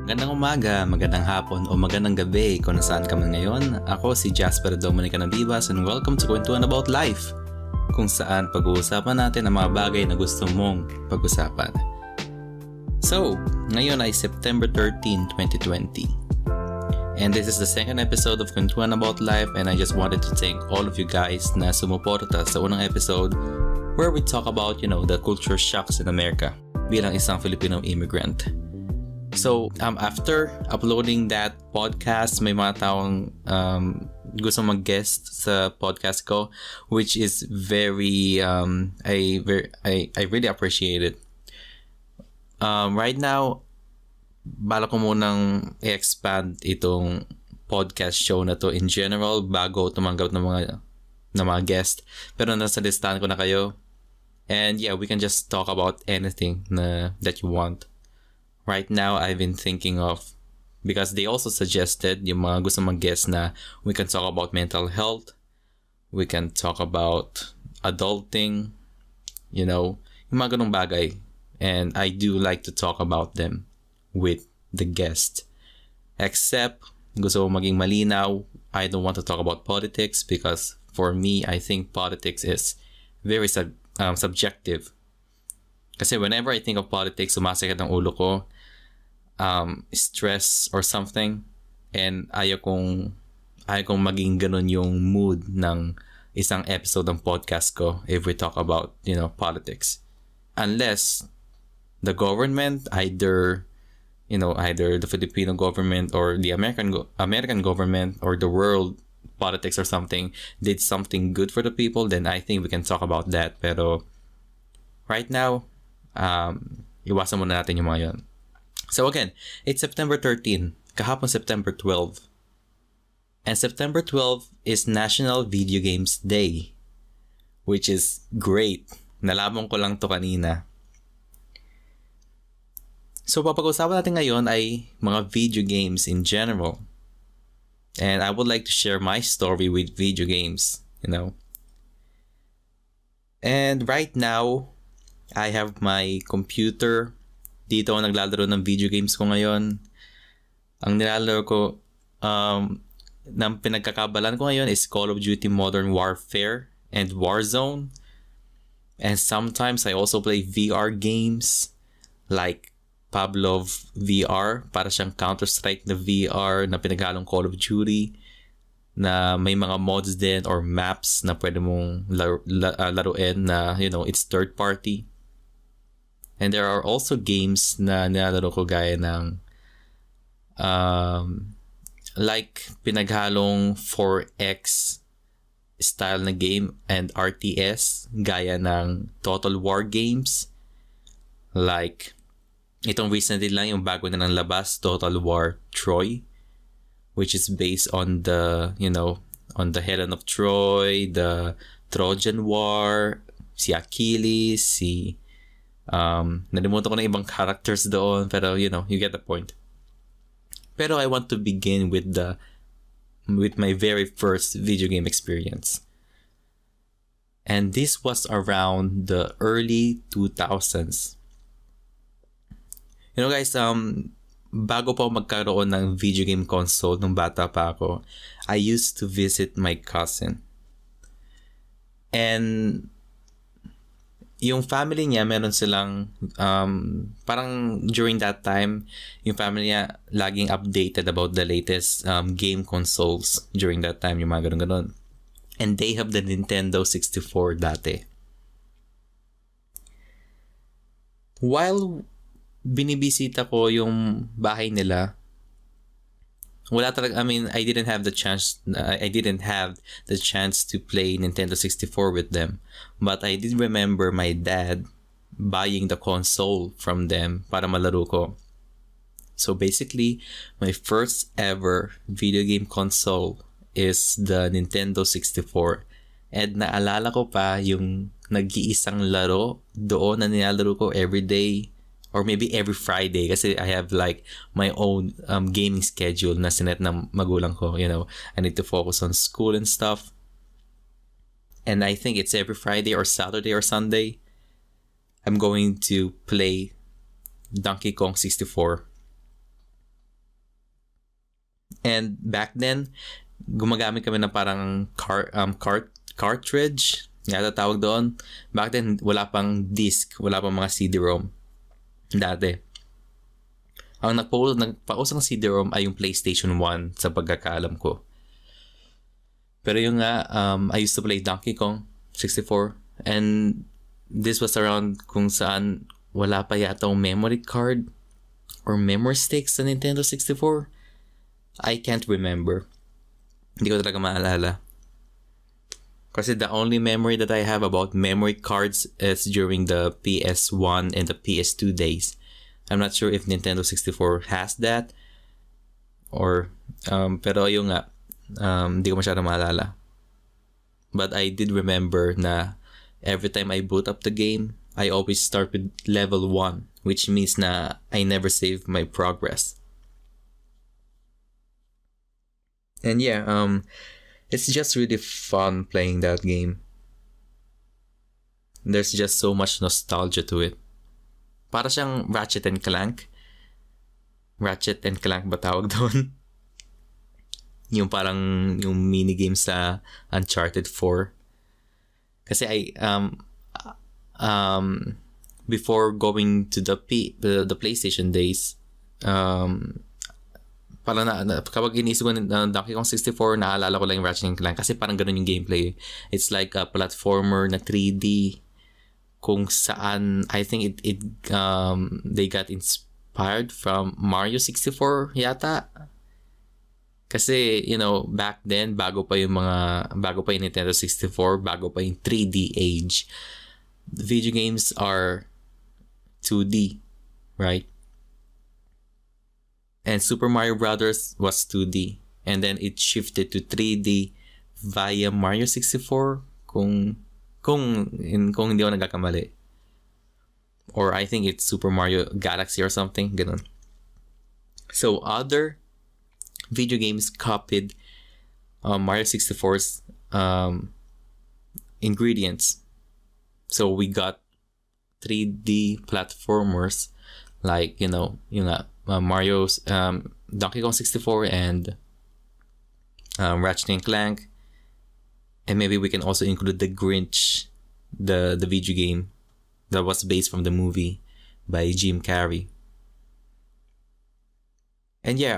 Magandang umaga, magandang hapon o magandang gabi kung nasaan ka man ngayon. Ako si Jasper Dominic N and welcome to Kwentuhan About Life, kung saan pag-uusapan natin ang mga bagay na gusto mong pag-usapan. So, ngayon ay September 13, 2020. And this is the second episode of Kwentuhan About Life, and I just wanted to thank all of you guys na sumuporta sa unang episode where we talk about, the culture shocks in America bilang isang Filipino immigrant. So, after uploading that podcast, may mga taong gusto mag-guest sa podcast ko, which is very, I really appreciate it. Right now, bala ko munang i-expand itong podcast show na to in general bago tumanggap ng mga guest. Pero nasa listahan ko na kayo. And yeah, we can just talk about anything that you want. Right now, I've been thinking of, because they also suggested yung mga gusto mag-guest na we can talk about mental health, we can talk about adulting, yung mga ganung bagay. And I do like to talk about them with the guest. Except, gusto ko maging malinaw, I don't want to talk about politics because for me, I think politics is very subjective. Kasi whenever I think of politics, sumasakit ang ulo ko, stress or something, and ayaw kong maging ganun yung mood ng isang episode ng podcast ko if we talk about politics, unless the government, either the Filipino government or the American government or the world politics or something did something good for the people, then I think we can talk about that. Pero right now, iwasan muna natin yung mga yun. So again, it's September 13, kahapon September 12. And September 12 is National Videogames Day, which is great. Nalaman ko lang to kanina. So papag-usapan natin ngayon ay mga video games in general. And I would like to share my story with video games, And right now, I have my computer. Dito ako naglalaro ng video games ko ngayon. Ang nilalaro ko, ng pinagkakabalan ko ngayon is Call of Duty Modern Warfare and Warzone. And sometimes I also play VR games like Pavlov VR, para siyang Counter-Strike na VR na pinaghalong Call of Duty, na may mga mods din or maps na pwede mong laruin na, it's third party. And there are also games na nilalaro ko gaya ng like pinaghalong 4X style na game and RTS gaya ng Total War games. Like itong recently lang yung bago na ng labas, Total War Troy, which is based on the on the Helen of Troy, the Trojan War, si Achilles, nalimutan ko na ibang characters doon, pero you get the point. Pero I want to begin with my very first video game experience. And this was around the early 2000s. Guys, bago pa ako magkaroon ng video game console nung bata pa ako, I used to visit my cousin. And yung family niya, meron silang, parang during that time, yung family niya laging updated about the latest game consoles during that time, yung mga ganun. And they have the Nintendo 64 dati. While binibisita ko yung bahay nila, wala talaga, I didn't have the chance to play Nintendo 64 with them. But I did remember my dad buying the console from them para malaro ko. So basically, my first ever video game console is the Nintendo 64. And naalala ko pa yung nag-iisang laro doon na nilalaro ko every day. Or maybe every Friday kasi I have like my own gaming schedule na sinet ng magulang ko, I need to focus on school and stuff. And I think it's every Friday or Saturday or Sunday I'm going to play Donkey Kong 64. And back then, gumagamit kami ng parang cartridge, yata tawag doon. Back then, wala pang disc, wala pang mga CD-ROM. Dati. Ang nagpausang ng CD-ROM ay yung PlayStation 1 sa pagkakaalam ko. Pero yung nga, I used to play Donkey Kong 64, and this was around kung saan wala pa yata yung memory card or memory sticks sa Nintendo 64. I can't remember. Hindi ko talaga maalala. Kasi the only memory that I have about memory cards is during the PS1 and the PS2 days. I'm not sure if Nintendo 64 has that. Or, pero yung nga, hindi ko masyadong maalala. But I did remember na every time I boot up the game, I always start with level 1, which means na I never save my progress. And yeah, it's just really fun playing that game. There's just so much nostalgia to it. Para siyang Ratchet and Clank. Ratchet and Clank ba tawag doon? Yung parang yung minigame sa Uncharted 4. Kasi before going to the PlayStation days, parang kapag inisip ko ng Donkey Kong 64, naalala ko lang yung Ratchet and Clank kasi parang ganun yung gameplay. It's like a platformer na 3D kung saan I think they got inspired from Mario 64 yata. Kasi, back then, bago pa yung Nintendo 64, bago pa yung 3D age, video games are 2D, right? And Super Mario Brothers was 2D. And then it shifted to 3D via Mario 64 kung hindi ako nagkakamali. Or I think it's Super Mario Galaxy or something, ganun. So other video games copied Mario 64's ingredients. So we got 3D platformers like, Mario's Donkey Kong 64 and Ratchet and Clank, and maybe we can also include the Grinch, the video game that was based from the movie by Jim Carrey. And yeah,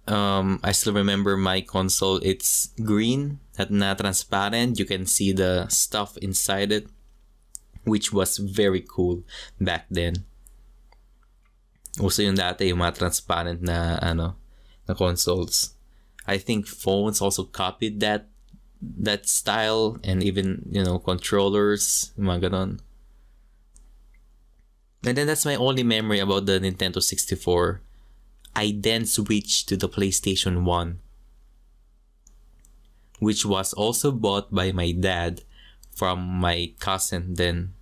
I still remember my console. It's green, not transparent. You can see the stuff inside it, which was very cool back then. Also yung dati, yung mga transparent na consoles. I think phones also copied that style, and even, controllers, mga ganon. And then that's my only memory about the Nintendo 64. I then switched to the PlayStation 1, which was also bought by my dad from my cousin then.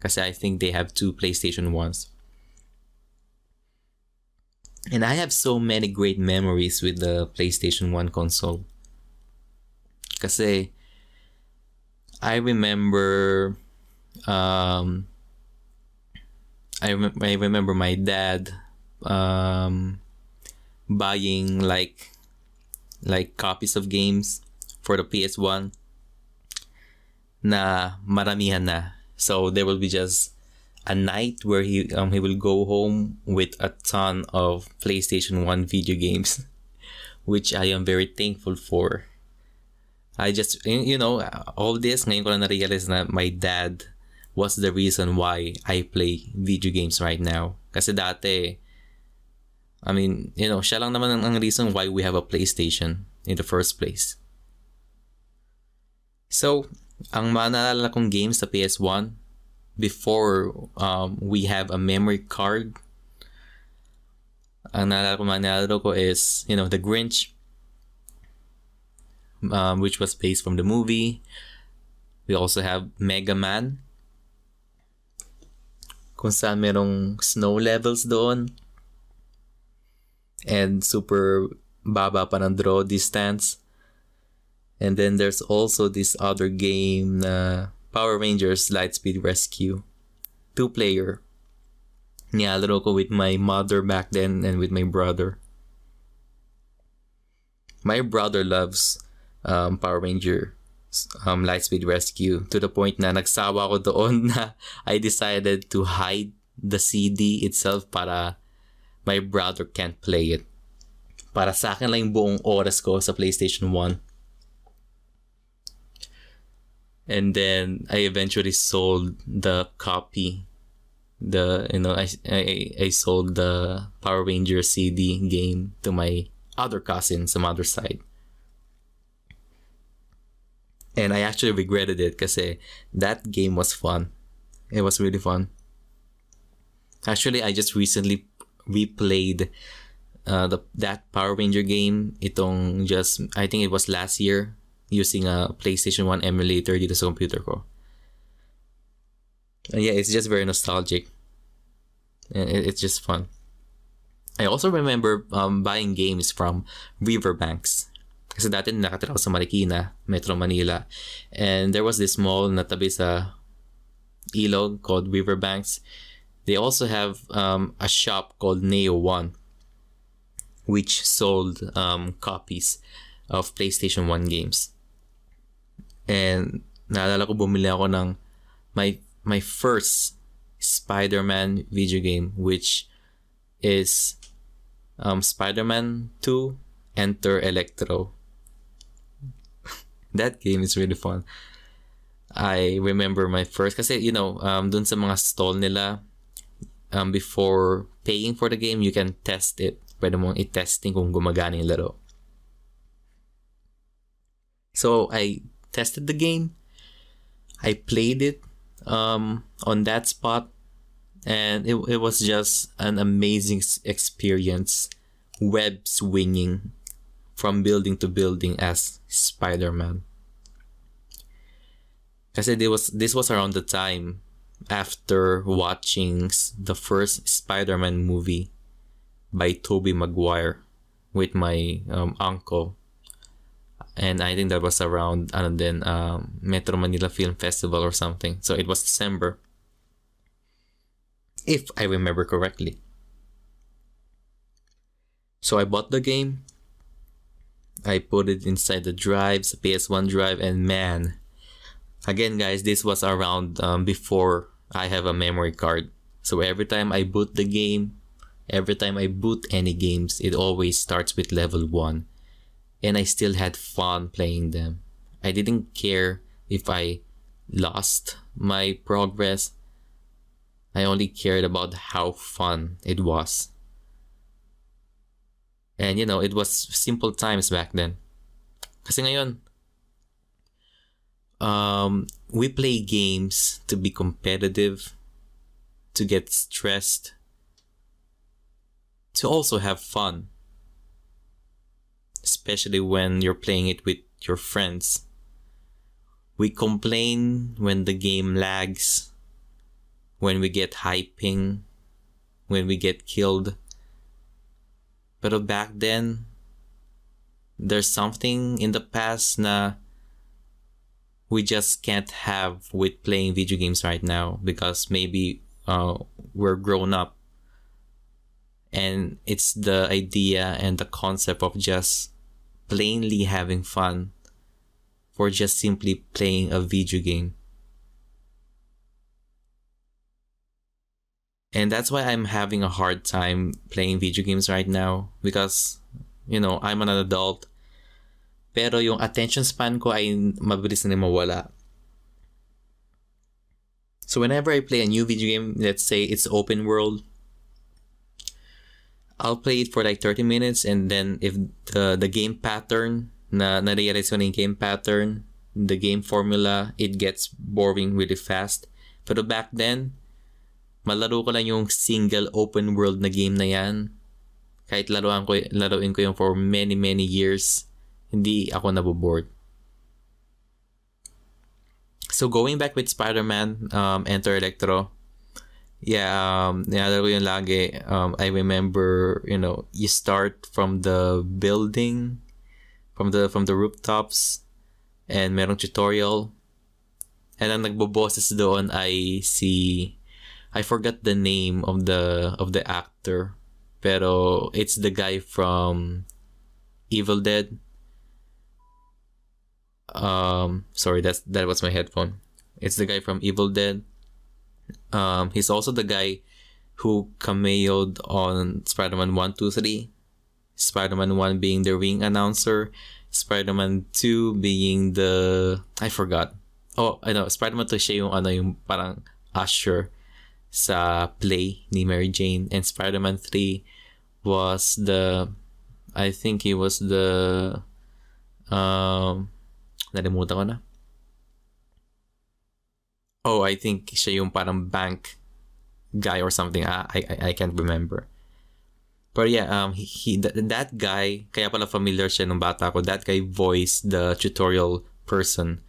Kasi I think they have 2 PlayStation 1s. And I have so many great memories with the PlayStation 1 console. Kasi I remember I remember my dad buying like copies of games for the PS1 na maramihan na. So there will be just a night where he will go home with a ton of PlayStation 1 video games, which I am very thankful for. I just, all this, ngayon ko lang na-realize na my dad was the reason why I play video games right now. Kasi dati, siya lang naman ang reason why we have a PlayStation in the first place. So, ang maalala kong games sa PS1, before we have a memory card, ang naalala ko is, the Grinch, which was based from the movie. We also have Mega Man, kung saan merong snow levels doon, and super baba pa ng draw distance. And then there's also this other game na Power Rangers Lightspeed Rescue, 2-player. Nilalaro ko with my mother back then and with my brother. My brother loves Power Ranger Lightspeed Rescue to the point na nagsawa ko doon na I decided to hide the CD itself para my brother can't play it. Para sa akin lang yung buong oras ko sa PlayStation 1. And then I eventually sold the copy. I sold the Power Ranger CD game to my other cousin sa mother's side. And I actually regretted it kasi that game was fun. It was really fun. Actually, I just recently replayed that Power Ranger game. I think it was last year, using a PlayStation 1 emulator dito sa computer ko. And yeah, it's just very nostalgic. And it's just fun. I also remember buying games from riverbanks. Kasi dati nakatira ako sa Marikina, Metro Manila. And there was this mall na tabi sa ilog called Riverbanks. They also have a shop called Neo 1, which sold copies of PlayStation 1 games. And naalala ko bumili ako ng my first Spider-Man video game, which is Spider-Man 2 Enter Electro. That game is really fun. I remember my first, kasi dun sa mga stall nila, before paying for the game, you can test it. Pwede mong i-testing kung gumagana yung laro. So I tested the game. I played it on that spot, and it was just an amazing experience, web swinging from building to building as Spider-Man. Kasi this was around the time after watching the first Spider-Man movie by Tobey Maguire with my uncle. And I think that was around Metro Manila Film Festival or something. So it was December, if I remember correctly. So I bought the game. I put it inside the drive, the PS1 drive, and man, again guys, this was around before I have a memory card. So every time I boot the game, every time I boot any games, it always starts with level 1. And I still had fun playing them. I didn't care if I lost my progress. I only cared about how fun it was. And it was simple times back then. Kasi ngayon, we play games to be competitive, to get stressed, to also have fun. Especially when you're playing it with your friends. We complain when the game lags, when we get hyping, when we get killed. Pero back then, there's something in the past na we just can't have with playing video games right now, because maybe we're grown up, and it's the idea and the concept of just plainly having fun for just simply playing a video game. And that's why I'm having a hard time playing video games right now, because I'm an adult, pero yung attention span ko ay mabilis na mawala. So whenever I play a new video game, let's say it's open world, I'll play it for like 30 minutes, and then if the game pattern, na-realize ko na yung game pattern, the game formula, it gets boring really fast. Pero back then, malaro ko lang yung single open world na game na yan. Kahit laruin ko yung for many years, hindi ako nabobored. So going back with Spider-Man, Enter Electro, nalaro ko yun lagi. I remember, you start from the building, from the rooftops, and merong tutorial. And ang nagbobosses doon ay I forgot the name of the actor, pero it's the guy from Evil Dead. Sorry, that was my headphone. It's the guy from Evil Dead. He's also the guy who cameoed on Spider-Man 1, 2, 3. Spider-Man 1 being the ring announcer. Spider-Man 2 being the... I forgot. Oh, I know. Spider-Man 2 siya yung parang usher sa play ni Mary Jane. And Spider-Man 3 was the... I think he was the... nalimutan ko na. Oh, I think siya yung parang bank guy or something. I can't remember. But yeah, that guy, kaya pala familiar siya nung bata ko. That guy voiced the tutorial person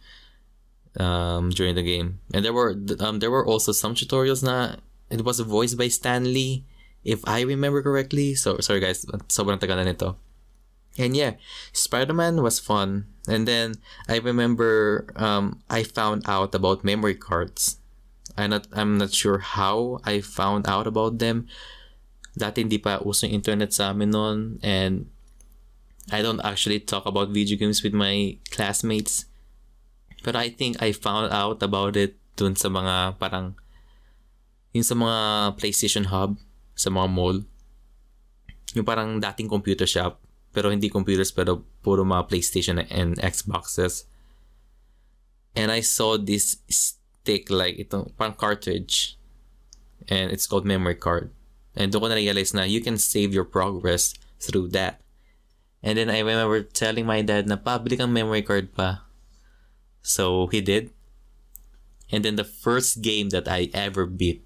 during the game. And there were also some tutorials na it was voiced by Stan Lee, if I remember correctly. So sorry guys, sobrang tagal na nito. And yeah, Spider-Man was fun. And then I remember I found out about memory cards. I'm not sure how I found out about them. Dati hindi pa uso yung internet sa amin noon, and I don't actually talk about video games with my classmates. But I think I found out about it dun sa mga parang yung sa mga PlayStation Hub, sa mga mall. Yung parang dating computer shop, pero hindi computers, pero puro mga PlayStation and Xboxes. And I saw this stick, like itong parang cartridge, and it's called memory card. And doon ko na-realize na you can save your progress through that. And then I remember telling my dad na pabili kang memory card pa. So he did. And then the first game that I ever beat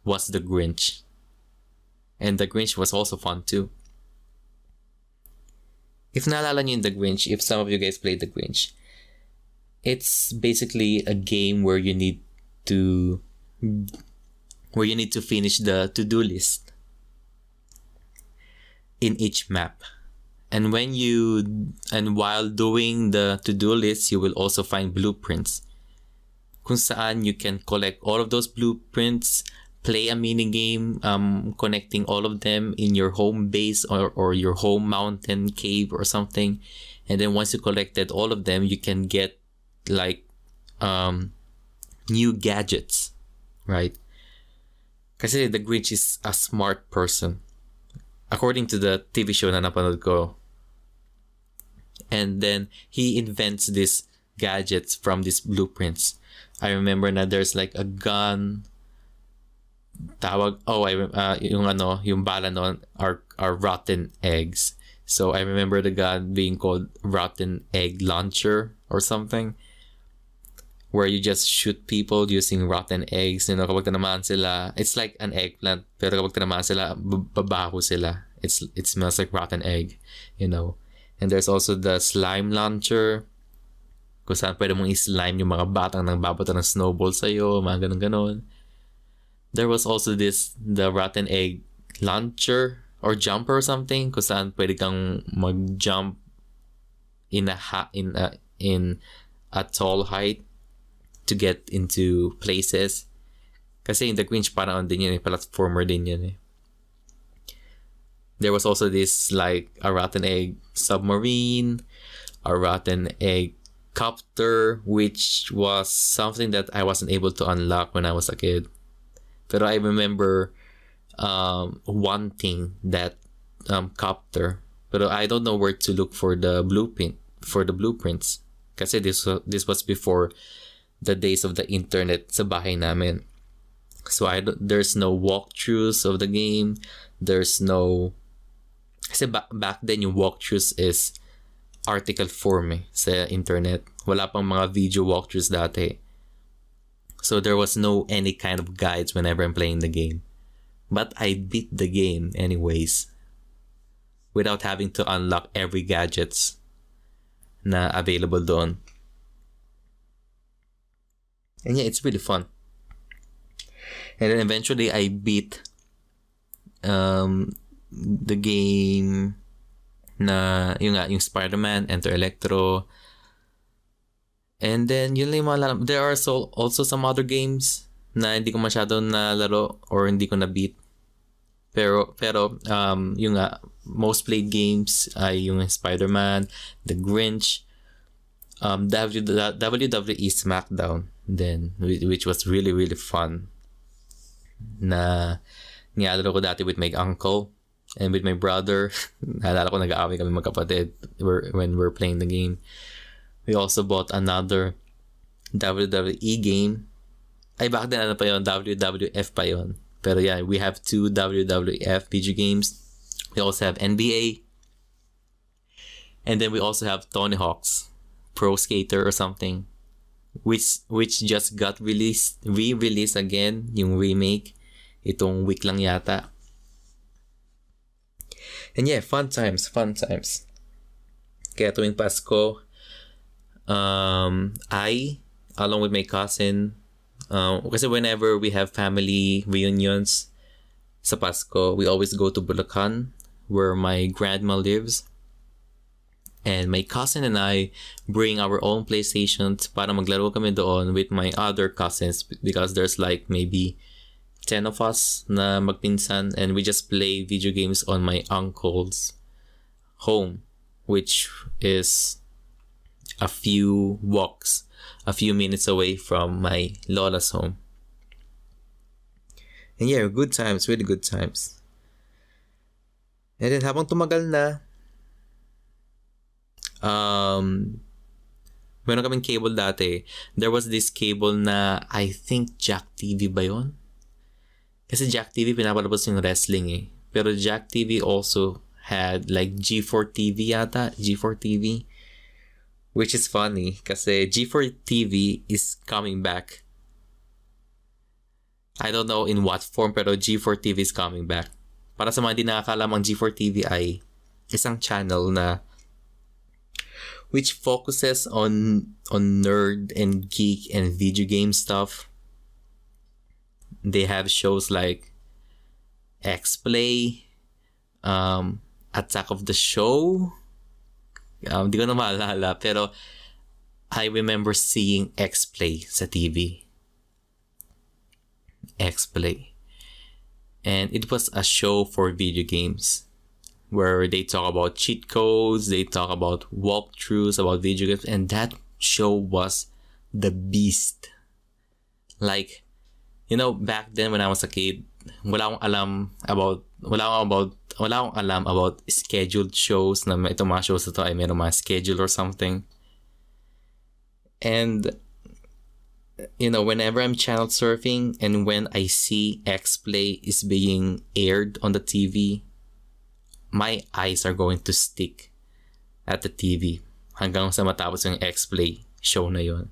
was The Grinch. And The Grinch was also fun too. If naalala niyo yung The Grinch, if some of you guys played The Grinch, it's basically a game where you need to finish the to-do list in each map. And while doing the to-do list, you will also find blueprints. Kung saan you can collect all of those blueprints, play a mini game, connecting all of them in your home base or your home mountain cave or something. And then once you collected all of them, you can get like new gadgets, right? Kasi the Grinch is a smart person, according to the TV show na napanood ko. And then he invents these gadgets from these blueprints. I remember na there's like a gun. Yung bala noon are rotten eggs. So I remember the gun being called rotten egg launcher or something, where you just shoot people using rotten eggs. You know, kapag tinamaan sila, it's like an eggplant, pero kapag tinamaan sila, babaho sila. It smells like rotten egg, you know. And there's also the slime launcher, kung saan pwede mong i-slime yung mga batang nang babato ng snowball sa'yo, mga ganun-ganon. There was also the rotten egg launcher or jumper or something, kung saan pwede kang mag-jump in a tall height to get into places. Kasi in The Grinch parang din yun, platformer din yun. There was also this like a rotten egg submarine, a rotten egg copter, which was something that I wasn't able to unlock when I was a kid. Pero I remember wanting that copter, pero I don't know where to look for the blueprints. Kasi this was before the days of the internet sa bahay namin. So there's no walkthroughs of the game. There's no... Kasi back then yung walkthroughs is article form sa internet. Wala pang mga video walkthroughs dati. So there was no any kind of guides whenever I'm playing the game. But I beat the game anyways, without having to unlock every gadgets na available doon. And yeah, it's really fun. And then eventually I beat the game na yung Spider-Man, Enter Electro. And then yun lang yung mga there are also some other games na hindi ko masyado nalaro or hindi ko na-beat. Pero yung most played games ay yung Spider-Man, The Grinch, WWE SmackDown then, which was really, really fun. Na nilalaro ko dati with my uncle and with my brother. Naalala ko nag-aaway kami magkapatid when we're playing the game. We also bought another WWE game. Ay, back then ano pa yun? WWF pa yun. Pero yeah, we have 2 WWF video games. We also have NBA. And then we also have Tony Hawk's Pro Skater or something. Which just got re-released again, yung remake. Itong week lang yata. And yeah, fun times. Kaya tuwing Pasko, I, along with my cousin, kasi whenever we have family reunions sa Pasko, we always go to Bulacan, where my grandma lives. And my cousin and I bring our own PlayStations para maglaro kami doon with my other cousins, because there's like maybe 10 of us na magpinsan, and we just play video games on my uncle's home, which is a few minutes away from my lola's home. And yeah, good times, really good times. And then habang tumagal na, meron kaming cable dati. There was this cable na I think Jack TV ba yun? Kasi Jack TV pinapalabas yung wrestling eh. Pero Jack TV also had like G4 TV yata. G4 TV. Which is funny kasi G4 TV is coming back. I don't know in what form, pero G4 TV is coming back. Para sa mga di nakakalam, ang G4 TV ay isang channel na which focuses on nerd and geek and video game stuff. They have shows like X-Play, Attack of the Show. Di ko na maalala, pero I remember seeing X-Play sa TV. X-Play. And it was a show for video games, where they talk about cheat codes, they talk about walkthroughs about video games, and that show was the beast. Like, you know, back then when I was a kid, wala akong alam about scheduled shows, na itong mga shows na to ay meron mga schedule or something. And, you know, whenever I'm channel surfing and when I see X-Play is being aired on the TV, my eyes are going to stick at the TV hanggang sa matapos yung X-Play show na yun.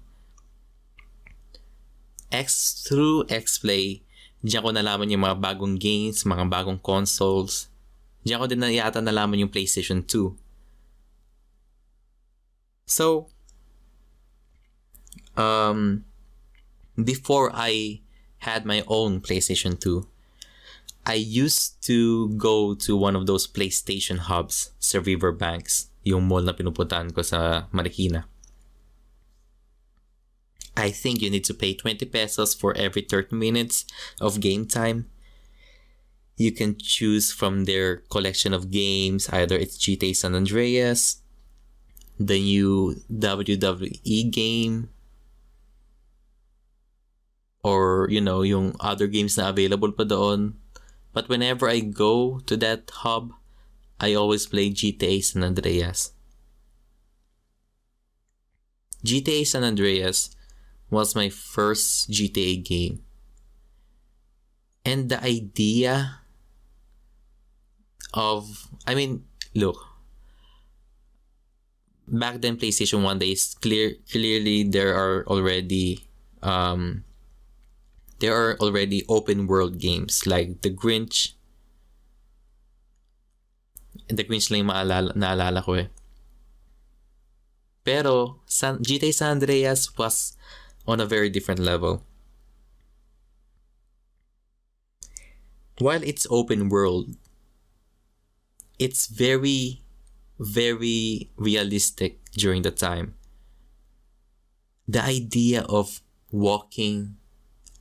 Through X-Play, diyan ko nalaman yung mga bagong games, mga bagong consoles. Diyan ko din na yata nalaman yung PlayStation 2. So, before I had my own PlayStation 2, I used to go to one of those PlayStation hubs sa Riverbanks, yung mall na pinupuntahan ko sa Marikina. I think you need to pay 20 pesos for every 30 minutes of game time. You can choose from their collection of games, either it's GTA San Andreas, the new WWE game, or, you know, yung other games na available pa doon. But whenever I go to that hub, I always play GTA San Andreas. GTA San Andreas was my first GTA game. And the idea of, I mean, look, back then PlayStation 1 days, clearly there are already open world games like The Grinch. The Grinch lang yung naalala ko eh. Pero GTA San Andreas was on a very different level. While it's open world, it's very, very realistic during the time. The idea of walking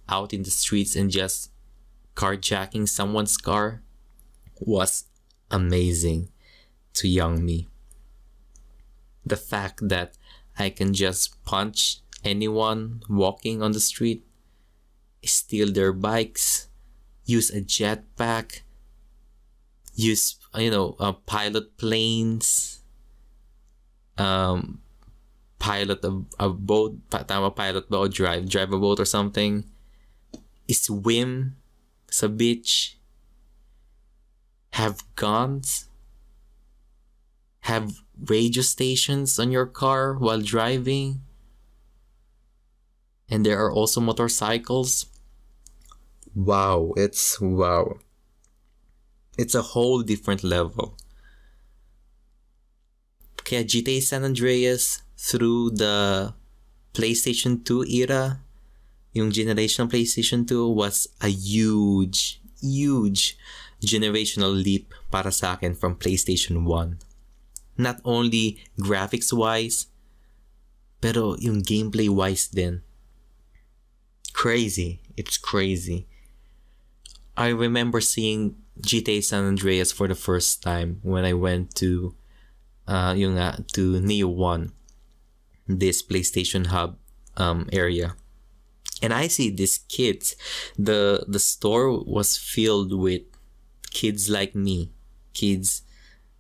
out in the streets and just carjacking someone's car was amazing to young me. The fact that I can just punch anyone walking on the street, steal their bikes, use a jetpack, use pilot planes, pilot a boat, pilot ba o drive a boat or something, swim sa beach, have guns, have radio stations on your car while driving, and there are also motorcycles. Wow, it's a whole different level. Kaya GTA San Andreas through the PlayStation 2 era, yung generation ng PlayStation 2 was a huge generational leap para sa akin from PlayStation 1. Not only graphics-wise, pero yung gameplay-wise din. Crazy. It's crazy. I remember seeing GTA San Andreas for the first time when I went to to Neo 1, this PlayStation Hub area. And I see these kids. The store was filled with kids like me, kids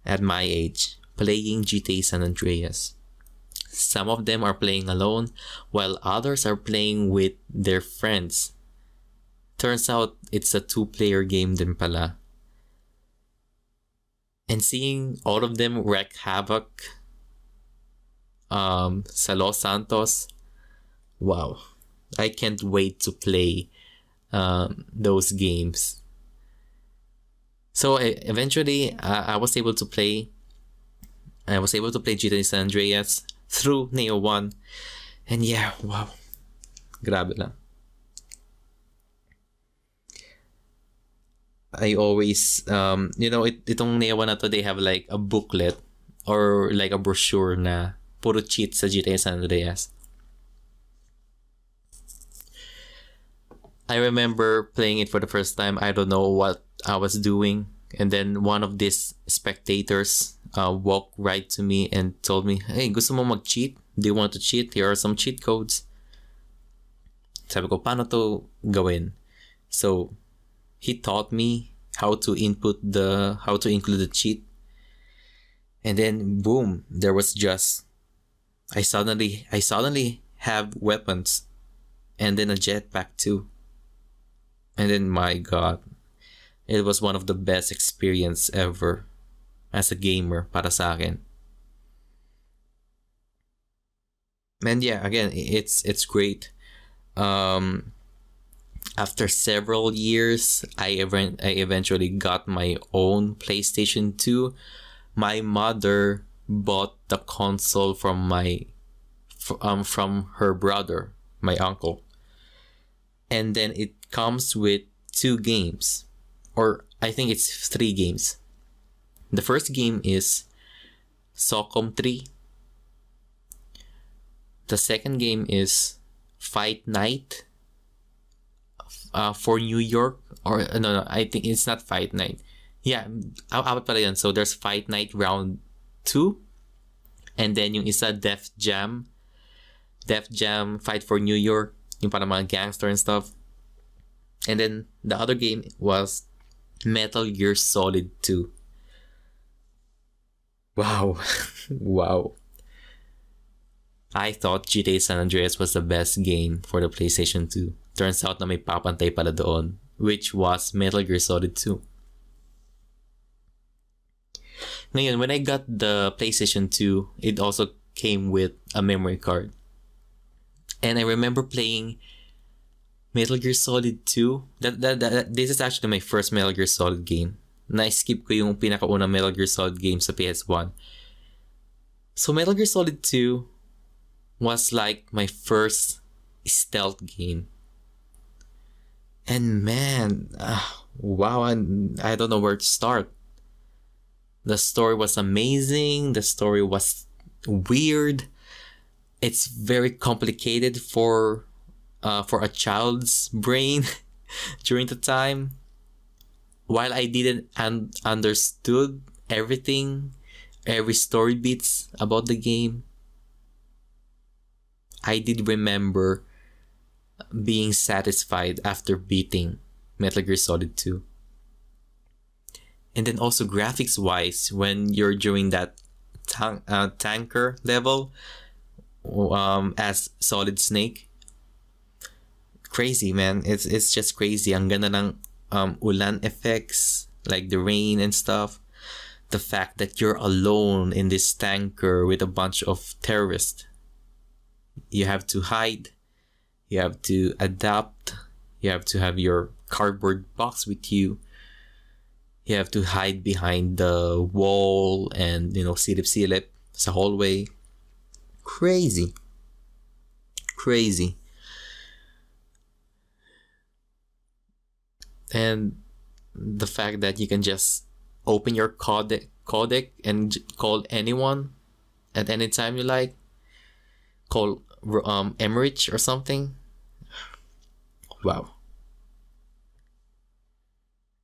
at my age, playing GTA San Andreas. Some of them are playing alone, while others are playing with their friends. Turns out it's a 2-player game din pala. And seeing all of them wreak havoc sa Los Santos, wow. I can't wait to play those games. So eventually, I was able to play GTA San Andreas through Neo 1. And yeah, wow. Grabe lang. I always, itong Neo 1 na to, they have like a booklet or like a brochure na puro cheat sa GTA San Andreas. I remember playing it for the first time. I don't know what I was doing. And then one of these spectators walked right to me and told me, "Hey, gusto mo mag-cheat? Do you want to cheat? Here are some cheat codes." Sabi ko, paano to gawin? So, he taught me how to include the cheat. And then, boom, there was I suddenly have weapons. And then a jetpack too. And then, my God, it was one of the best experience ever as a gamer para sa akin. And yeah, again, it's great. After several years, I eventually got my own PlayStation 2. My mother bought the console from her brother, my uncle. And then it comes with 2 games, or I think it's 3 games. The first game is Socom 3. The second game is Fight Night for New York, or no, I think it's not Fight Night. Yeah, apat pala yan. So there's Fight Night Round 2, and then yung isa Def Jam Fight for New York, yung para mga gangster and stuff. And then the other game was Metal Gear Solid 2. Wow. Wow. I thought GTA San Andreas was the best game for the PlayStation 2. Turns out na may papantay pala doon, which was Metal Gear Solid 2. Ngayon, when I got the PlayStation 2, it also came with a memory card. And I remember playing Metal Gear Solid 2. This is actually my first Metal Gear Solid game. Na-skip ko yung pinakaunang Metal Gear Solid game sa PS1. So Metal Gear Solid 2 was like my first stealth game. And man, wow, I don't know where to start. The story was amazing. The story was weird. It's very complicated for a child's brain during the time. While I didn't understood everything, every story beats about the game, I did remember being satisfied after beating Metal Gear Solid 2. And then also graphics wise, when you're doing that tanker level as Solid Snake, crazy, man. It's just crazy. Ang ganda ng ulan effects, like the rain and stuff. The fact that you're alone in this tanker with a bunch of terrorists. You have to hide. You have to adapt. You have to have your cardboard box with you. You have to hide behind the wall and, silip-silip sa hallway. Crazy. And the fact that you can just open your codec and call anyone at any time you like. Call Emmerich or something. Wow.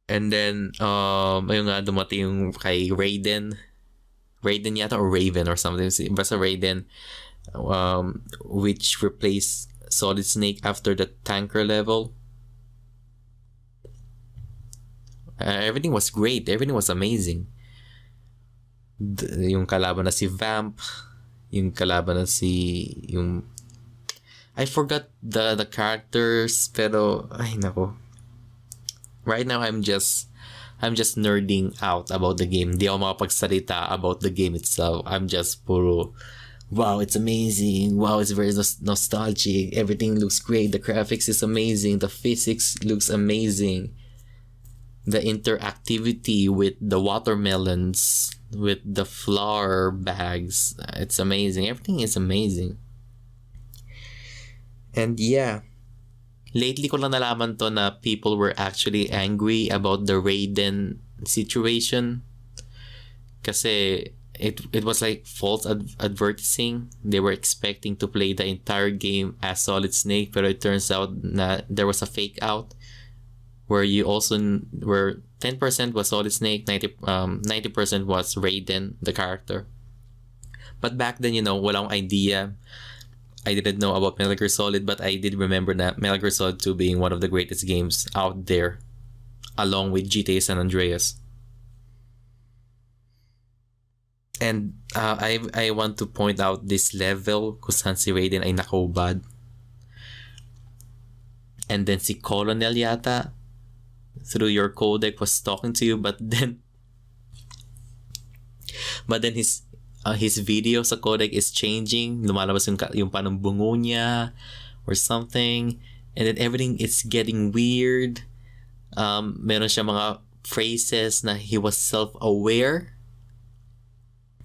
And then, ayun nga, dumating yung kay Raiden yata or Raven or something. Basta Raiden, which replaced Solid Snake after the tanker level. Everything was great. Everything was amazing. Yung kalaban na si Vamp, yung kalaban na yung I forgot the characters, pero ay nako. Right now I'm just nerding out about the game. Di ako makapagsalita about the game itself. I'm just puro, wow, it's amazing. Wow, it's very nostalgic. Everything looks great. The graphics is amazing. The physics looks amazing. The interactivity with the watermelons, with the flour bags, it's amazing. Everything is amazing. And yeah, lately ko lang nalaman to na people were actually angry about the Raiden situation. Kasi it was like false advertising. They were expecting to play the entire game as Solid Snake, pero it turns out na there was a fake out where 10% was Solid Snake, 90% was Raiden, the character. But back then, walang idea. I didn't know about Metal Gear Solid, but I did remember that Metal Gear Solid 2 being one of the greatest games out there, along with GTA San Andreas. And I want to point out this level kung saan si Raiden ay nakaubad. And then si Colonel yata, through your codec, was talking to you, but then his video sa codec is changing. Lumalabas yung panumbungo niya or something, and then everything is getting weird. Meron siya mga phrases na he was self-aware.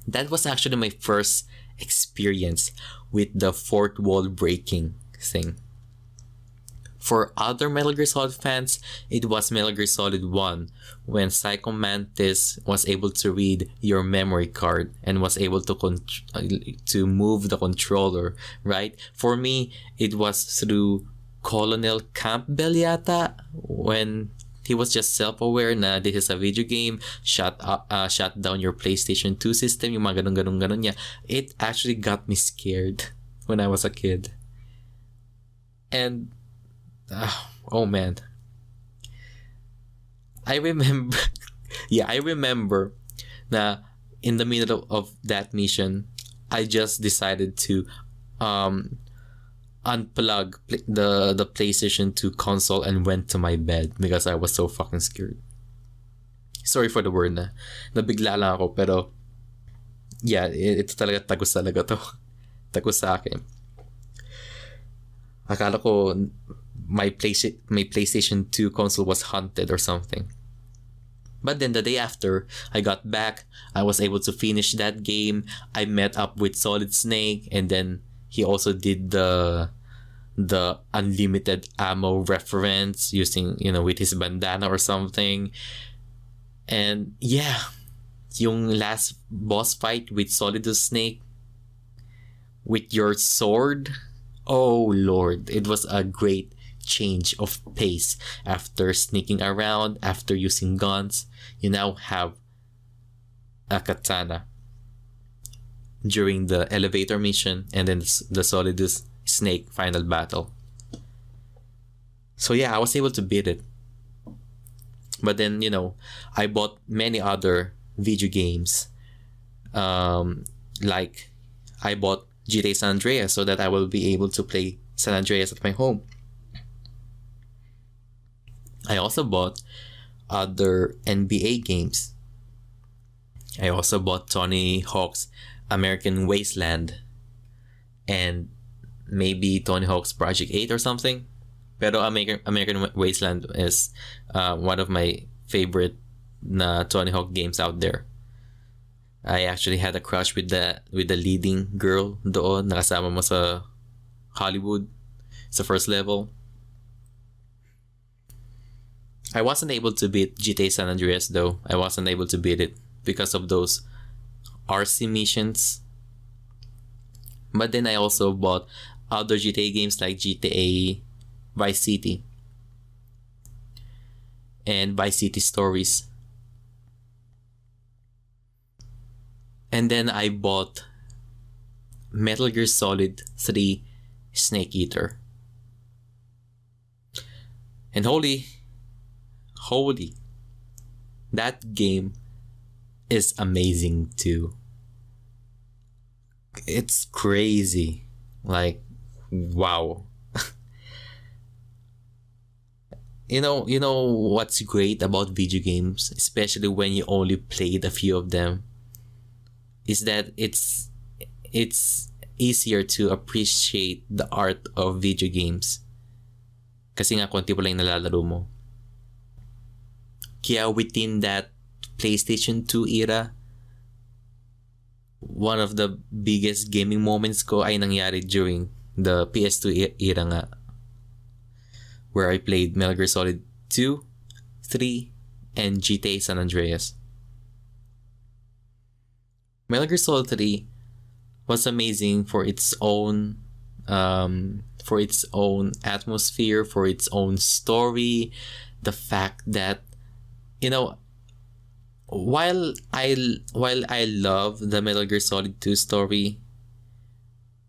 That was actually my first experience with the fourth wall breaking thing. For other Metal Gear Solid fans, it was Metal Gear Solid 1 when Psycho Mantis was able to read your memory card and was able to move the controller, right? For me, it was through Colonel Campbell yata, when he was just self-aware na this is a video game, shut down your PlayStation 2 system, yung mga ganun niya. It actually got me scared when I was a kid. And oh man, I remember na in the middle of that mission, I just decided to unplug the PlayStation 2 console and went to my bed because I was so fucking scared. Sorry for the word na nabigla lang ako, pero yeah, ito talaga tagos talaga to. Tagos sa akin. Akala ko my PlayStation 2 console was haunted or something. But then the day after I got back, I was able to finish that game. I met up with Solid Snake, and then he also did the unlimited ammo reference using, with his bandana or something. And yeah, yung last boss fight with Solid Snake with your sword, oh lord, it was a great change of pace. After sneaking around, after using guns, you now have a katana during the elevator mission, and then the Solidus Snake final battle. So yeah, I was able to beat it. But then, I bought many other video games. Like, I bought GTA San Andreas so that I will be able to play San Andreas at my home. I also bought other NBA games. I also bought Tony Hawk's American Wasteland and maybe Tony Hawk's Project 8 or something. Pero American Wasteland is one of my favorite na Tony Hawk games out there. I actually had a crush with the leading girl doon, nakasama mo sa Hollywood sa first level. I wasn't able to beat GTA San Andreas though. I wasn't able to beat it because of those RC missions. But then I also bought other GTA games like GTA Vice City and Vice City Stories. And then I bought Metal Gear Solid 3 Snake Eater. And holy, that game is amazing too. It's crazy. Like, wow. You know what's great about video games, especially when you only played a few of them, is that it's easier to appreciate the art of video games. Kasi nga konti pa lang nalalaro mo. Kaya within that PlayStation 2 era, one of the biggest gaming moments ko ay nangyari during the PS2 era nga, where I played Metal Gear Solid 2, 3, and GTA San Andreas. Metal Gear Solid 3 was amazing for its own atmosphere, for its own story. The fact that, while I love the Metal Gear Solid 2 story,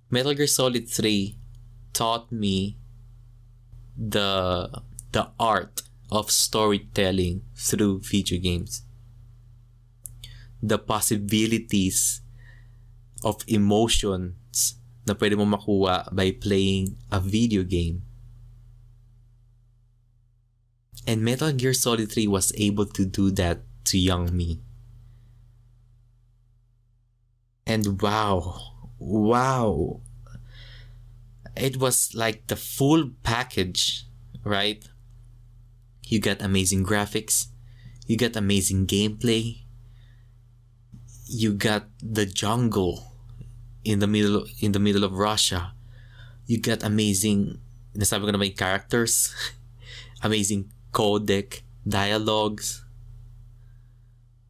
Metal Gear Solid 3 taught me the art of storytelling through video games. The possibilities of emotions na pwede mo makuha by playing a video game. And Metal Gear Solid 3 was able to do that to young me. And wow. It was like the full package, right? You got amazing graphics, you got amazing gameplay, you got the jungle in the middle of Russia. You got amazing, nasabi ko na may characters, amazing codec, dialogues.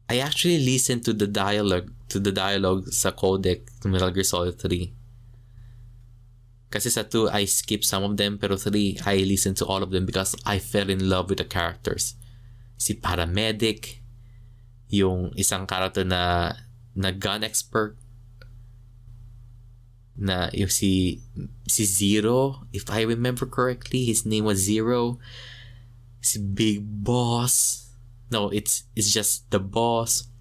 I actually listened to the dialogue sa codec to Metal Gear Solid 3. Kasi sa 2, I skipped some of them, pero 3, I listened to all of them because I fell in love with the characters. Si Paramedic, yung isang character na gun expert, na yung si Zero, if I remember correctly, his name was Zero. Si Big Boss. No, it's just the boss.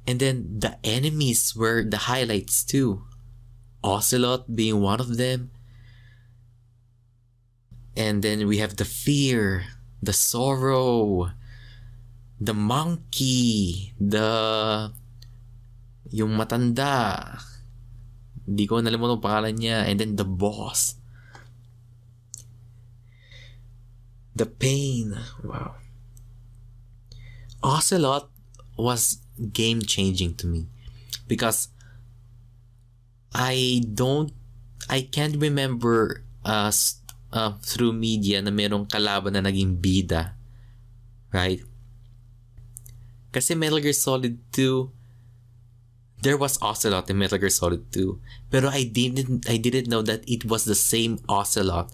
And then the enemies were the highlights too. Ocelot being one of them. And then we have the fear, the sorrow, the monkey, yung matanda. Hindi ko nalimutan ang pangalan niya. And then the boss. The pain. Wow. Ocelot was game-changing to me because I can't remember through media na merong kalaban na naging bida, right? Kasi Metal Gear Solid 2, there was Ocelot in Metal Gear Solid 2, pero I didn't know that it was the same Ocelot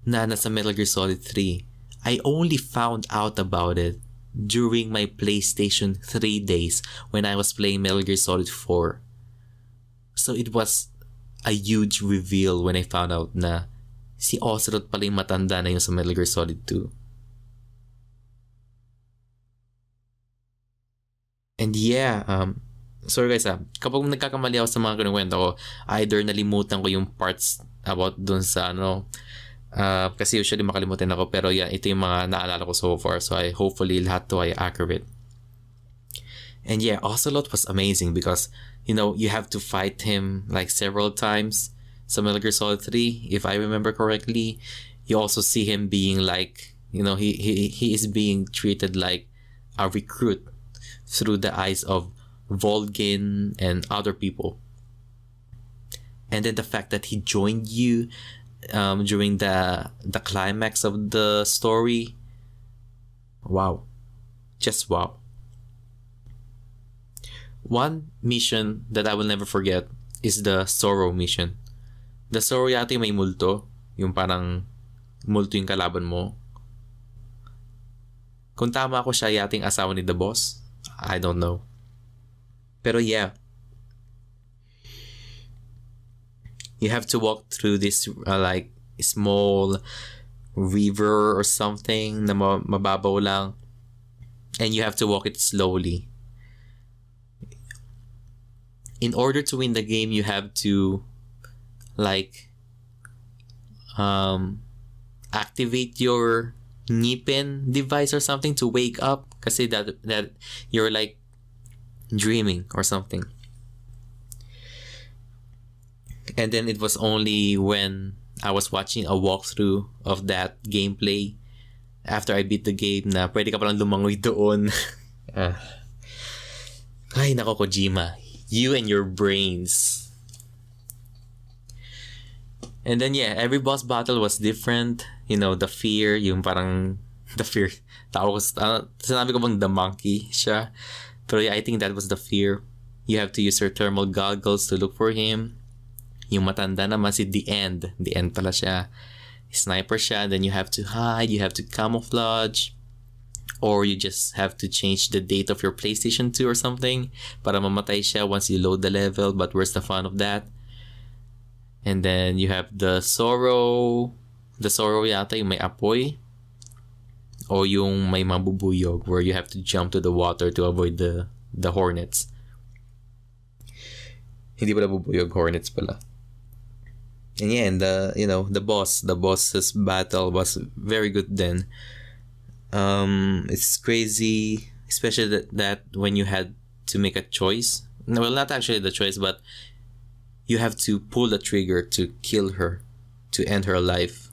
na nasa Metal Gear Solid 3. I only found out about it during my PlayStation 3 days when I was playing Metal Gear Solid 4. So it was a huge reveal when I found out na si Ocelot pala yung matanda na yung sa Metal Gear Solid 2. And yeah, sorry guys kapag nagkakamali ako sa mga kinukwento ko, either nalimutan ko yung parts about dun sa kasi usually makalimutan ako, pero yeah, ito yung mga naalala ko so far, so I hopefully lahat to ay accurate. And yeah, Ocelot was amazing because you have to fight him like several times sa Metal Gear Solid 3 if I remember correctly. You also see him being like, he is being treated like a recruit through the eyes of Volgin and other people. And then the fact that he joined you during the climax of the story. Wow. Just wow. One mission that I will never forget is the Sorrow mission. The Sorrow yata yung may multo. Yung parang multo yung kalaban mo. Kung tama ako, siya yata yung asawa ni the boss. I don't know. Pero yeah. You have to walk through this like small river or something na mababaw lang. And you have to walk it slowly. In order to win the game, you have to like activate your ngipin device or something to wake up kasi that you're like dreaming or something. And then it was only when I was watching a walkthrough of that gameplay after I beat the game na pwede ka palang lumangoy doon. Ay nako, Kojima, you and your brains. And then yeah, every boss battle was different. The fear, yung parang the fear. Sinabi ko bang the monkey siya? Pero yeah, I think that was the fear. You have to use your thermal goggles to look for him. Yung matanda naman si The End. The End pala siya. Sniper siya. Then you have to hide. You have to camouflage. Or you just have to change the date of your PlayStation 2 or something para mamatay siya once you load the level. But where's the fun of that? And then you have the Sorrow. The Sorrow yata yung may apoy. O yung may mabubuyog where you have to jump to the water to avoid the hornets. Hindi pala bubuyog, hornets pala. And yeah, and the boss's battle was very good then. It's crazy, especially that when you had to make a choice. Well, not actually the choice, but you have to pull the trigger to kill her, to end her life.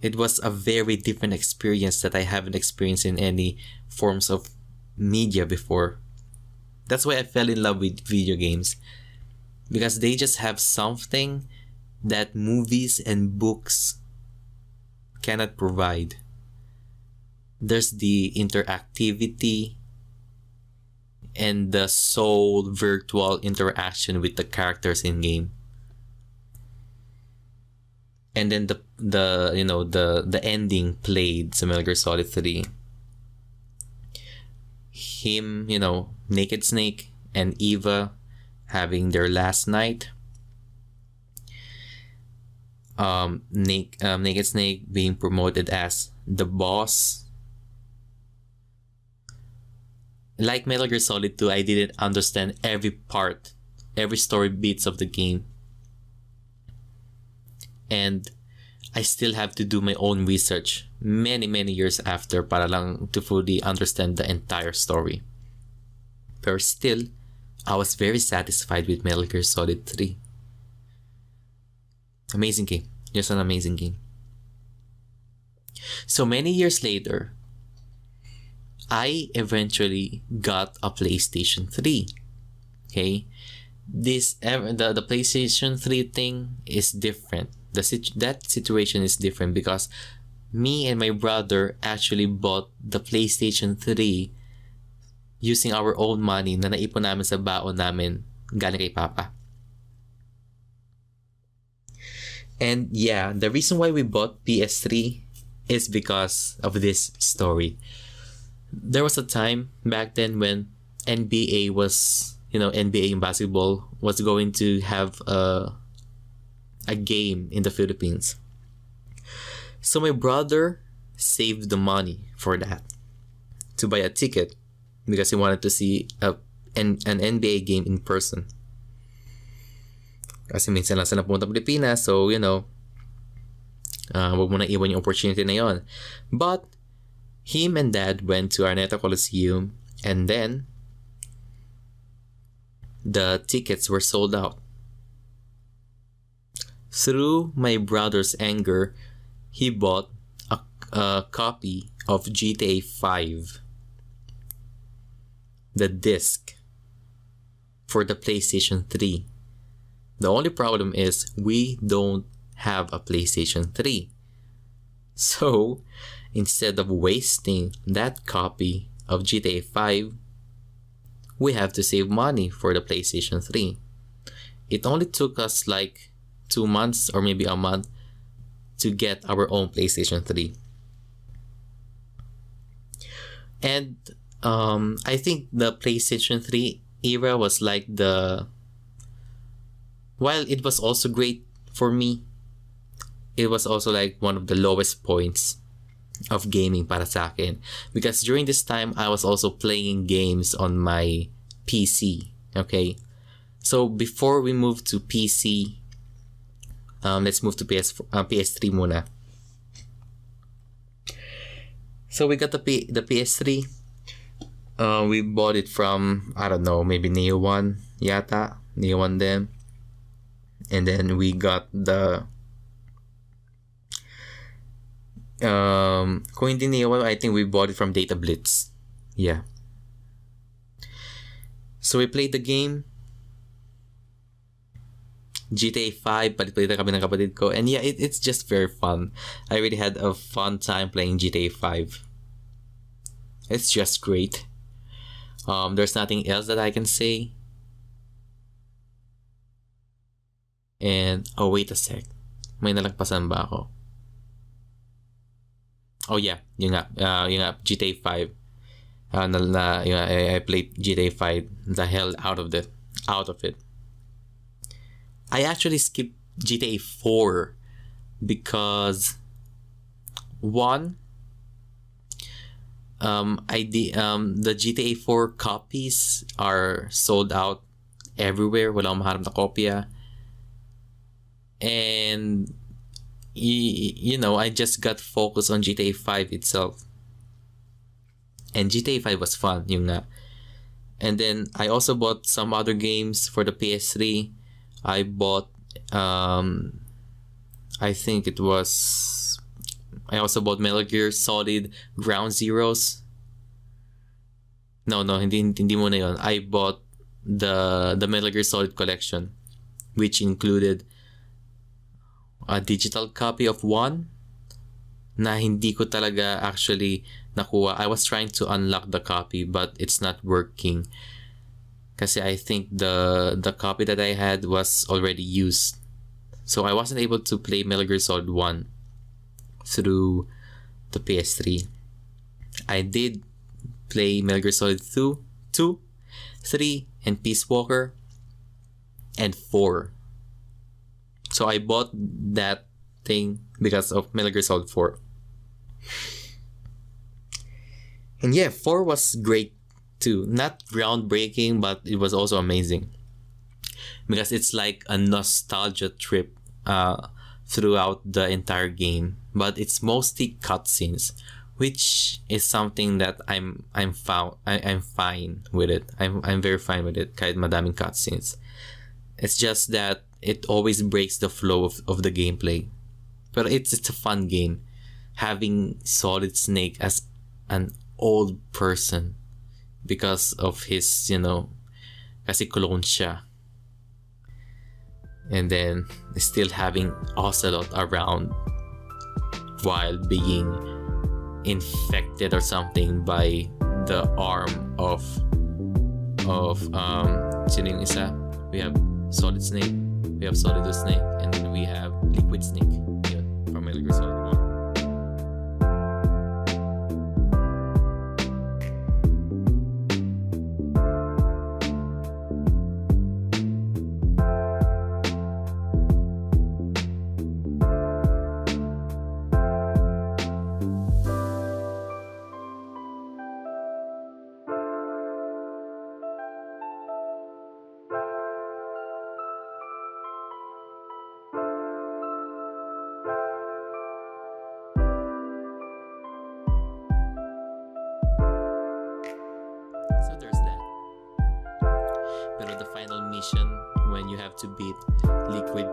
It was a very different experience that I haven't experienced in any forms of media before. That's why I fell in love with video games. Because they just have something that movies and books cannot provide. There's the interactivity and the soul virtual interaction with the characters in game. And then the ending played sa Metal Gear Solid 3. Him, Naked Snake and Eva having their last night. Naked Snake being promoted as the boss. Like Metal Gear Solid 2, I didn't understand every story beats of the game. And I still have to do my own research many years after para lang to fully understand the entire story. But still, I was very satisfied with Metal Gear Solid 3. Amazing game. Just an amazing game. So many years later, I eventually got a PlayStation 3. Okay? The PlayStation 3 thing is different. That situation is different because me and my brother actually bought the PlayStation 3 using our own money na naipon namin sa baon namin galing kay Papa. And yeah, the reason why we bought PS3 is because of this story. There was a time back then when NBA was NBA in basketball was going to have a game in the Philippines. So my brother saved the money for that to buy a ticket because he wanted to see an NBA game in person. Kasi minsan lang sila pumunta Pilipinas, so wag mo na iwan yung opportunity na yon. But him and Dad went to Araneta Coliseum, and then the tickets were sold out. Through my brother's anger, he bought a copy of GTA 5, the disc, for the PlayStation 3. The only problem is we don't have a PlayStation 3. So, instead of wasting that copy of GTA 5, we have to save money for the PlayStation 3. It only took us like 2 months or maybe a month to get our own PlayStation 3. And I think the PlayStation 3 era was like while it was also great for me, it was also like one of the lowest points of gaming para sa akin. Because during this time, I was also playing games on my PC. Okay? So before we move to PC, let's move to PS3 muna. So we got the PS3. We bought it from, I don't know, maybe Neo 1 yata. Neo 1 then. And then we got the kung hindi Neo 1, I think we bought it from Data Blitz. Yeah. So we played the game. GTA 5, palit-palit kami ng kapatid ko. And yeah, it's just very fun. I really had a fun time playing GTA 5. It's just great. There's nothing else that I can say. And, oh wait a sec. May nalagpasan ba ako? Oh yeah, yun nga, GTA 5. I played GTA 5 the hell out of it. I actually skipped GTA 4 because one, the GTA 4 copies are sold out everywhere. Wala akong mahanap na kopya. And I just got focused on GTA 5 itself. And GTA 5 was fun, yung nga. And then I also bought some other games for the PS3. I bought I also bought Metal Gear Solid Ground Zeroes. No, hindi mo na yun. I bought the Metal Gear Solid collection, which included a digital copy of 1 na hindi ko talaga actually nakuha. I was trying to unlock the copy but it's not working. Kasi I think the copy that I had was already used. So I wasn't able to play Metal Gear Solid 1 through the PS3. I did play Metal Gear Solid 2, 3, and Peace Walker, and 4. So I bought that thing because of Metal Gear Solid 4. And yeah, 4 was great too. Not groundbreaking, but it was also amazing. Because it's like a nostalgia trip throughout the entire game. But it's mostly cutscenes, which is something that I'm fine with it. I'm very fine with it. Kahit madaming cutscenes. It's just that it always breaks the flow of the gameplay. But it's a fun game. Having Solid Snake as an old person because of his, kasi clone siya. And then still having Ocelot around while being infected or something by the arm of sino yung isa? We have Solid Snake, we have Solid Snake, and then we have Liquid Snake. Yun, from Metal Gear Solid 1. mission when you have to beat Liquid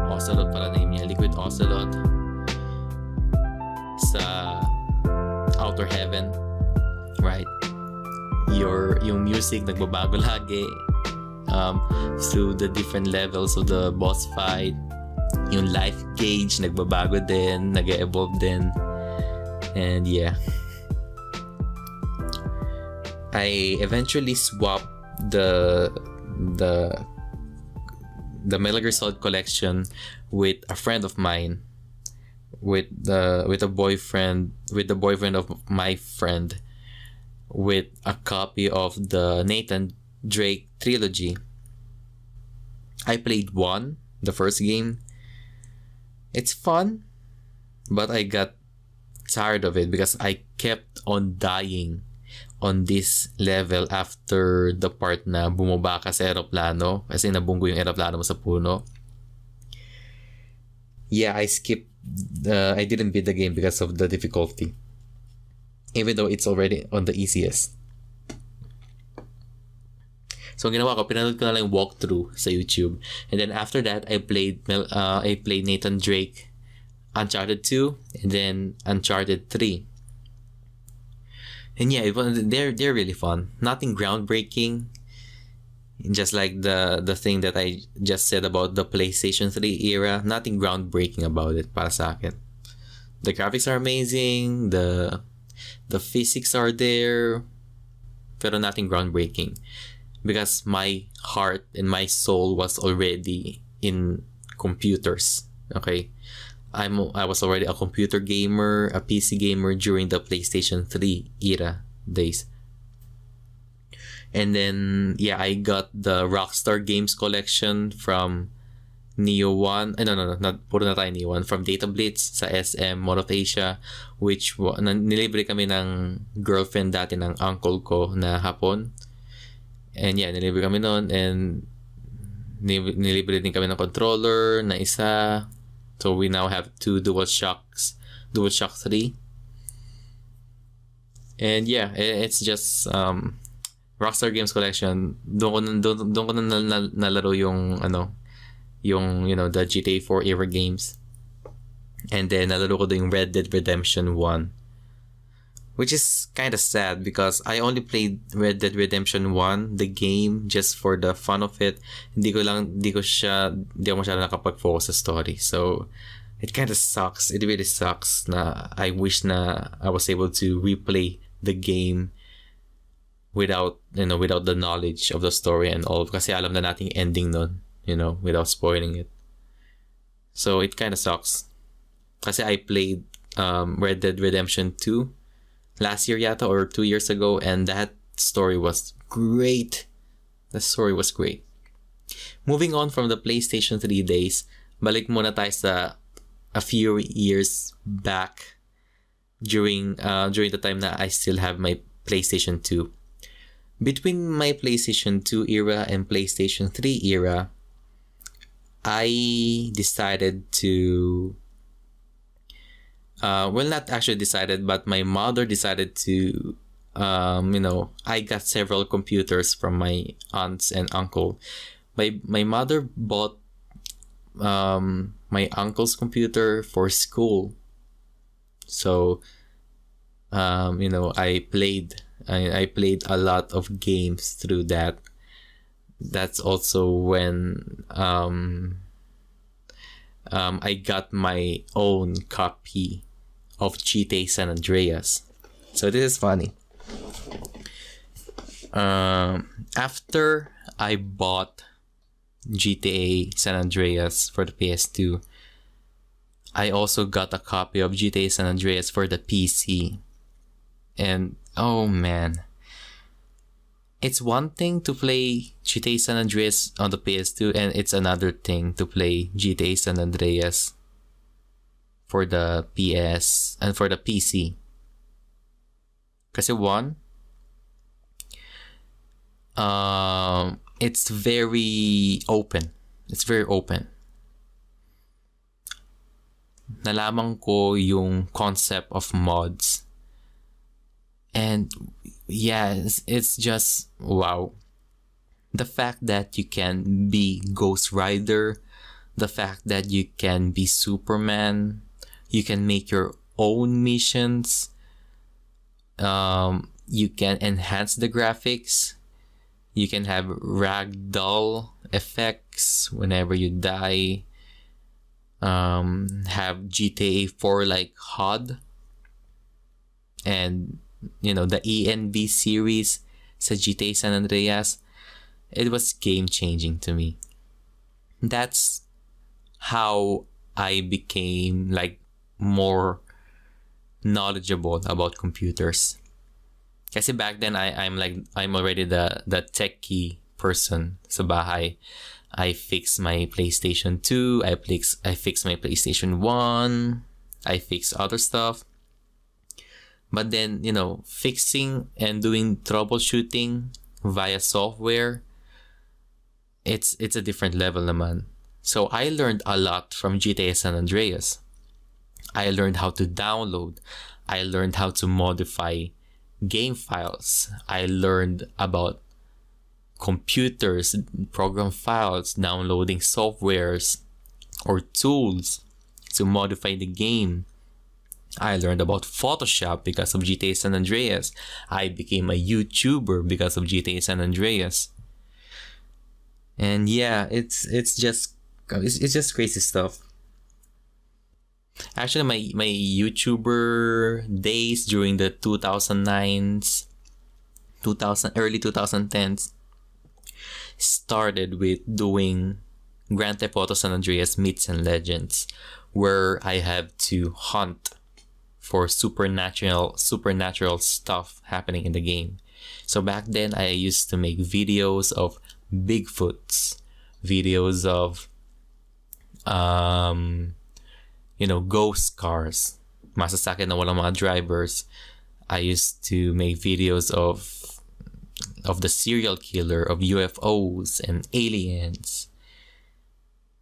Ocelot pala name niya, Liquid Ocelot sa Outer Heaven, right? Yung music nagbabago lagi through the different levels of the boss fight. Yung life gauge nagbabago din, nag-evolve din. And yeah, I eventually swapped the Metal Gear Solid collection with a friend of mine, with the boyfriend of my friend, with a copy of the Nathan Drake Trilogy. I played the first game. It's fun, but I got tired of it because I kept on dying on this level after the part na bumaba ka sa aeroplano kasi nabunggo yung aeroplano mo sa puno. Yeah, I didn't beat the game because of the difficulty, even though it's already on the easiest. So ginawa ko, pinanood ko na lang yung walkthrough sa YouTube, and then after that I played Nathan Drake Uncharted 2 and then Uncharted 3. And yeah, they're really fun. Nothing groundbreaking, just like the thing that I just said about the PlayStation 3 era. Nothing groundbreaking about it para sa akin. The graphics are amazing, the physics are there, pero nothing groundbreaking because my heart and my soul was already in computers. Okay, I was already a computer gamer, a PC gamer during the PlayStation 3 era days. And then, yeah, I got the Rockstar Games collection from Neo 1. Puro na tayo Neo 1. From Data Blitz sa SM Mall of Asia, which nilibre kami ng girlfriend dati ng uncle ko na hapon. And yeah, nilibre kami noon, and nilibre din kami ng controller na isa. So we now have 2 DualShock 3. And yeah, it's just Rockstar Games collection. Doon ko na nalaro yung the GTA 4 era games. And then nalaro ko din yung Red Dead Redemption 1. Which is kind of sad because I only played Red Dead Redemption 1, the game, just for the fun of it. Hindi ako masyado nakapag-focus sa story. So, it kind of sucks. It really sucks na I wish na I was able to replay the game without the knowledge of the story and all. Kasi alam na natin yung ending nun, without spoiling it. So, it kind of sucks. Kasi I played Red Dead Redemption 2 last year yata or 2 years ago, and that story was great. The story was great. Moving on from the PlayStation 3 days, balik muna tayo sa a few years back during the time na I still have my PlayStation 2. Between my PlayStation 2 era and PlayStation 3 era, I decided to not actually decided, but my mother decided to, I got several computers from my aunts and uncle. My mother bought my uncle's computer for school. So, I played a lot of games through that. That's also when I got my own copy of GTA San Andreas. So this is funny. After I bought GTA San Andreas for the PS2, I also got a copy of GTA San Andreas for the PC. And oh man, it's one thing to play GTA San Andreas on the PS2, and it's another thing to play GTA San Andreas for the PS and for the PC. Kasi one, it's very open. It's very open. Nalaman ko yung concept of mods. And yeah, it's just wow. The fact that you can be Ghost Rider, the fact that you can be Superman, you can make your own missions, you can enhance the graphics, you can have ragdoll effects whenever you die, have GTA 4 like HUD, and the ENB series sa GTA San Andreas. It was game-changing to me. That's how I became like more knowledgeable about computers. Kasi back then I'm already the techie person sa bahay. I fixed my PlayStation 2, I fixed my PlayStation 1, I fixed other stuff. But then, fixing and doing troubleshooting via software, it's a different level naman. So I learned a lot from GTA San Andreas. I learned how to download. I learned how to modify game files. I learned about computers, program files, downloading softwares or tools to modify the game. I learned about Photoshop because of GTA San Andreas. I became a YouTuber because of GTA San Andreas. And yeah, it's just crazy stuff. Actually, my YouTuber days during the 2009s, early 2010s started with doing Grand Theft Auto San Andreas Myths and Legends, where I have to hunt for supernatural stuff happening in the game. So back then, I used to make videos of Bigfoots, videos of ghost cars, masasakyan na walang mga drivers. I used to make videos of the serial killer, of UFOs and aliens.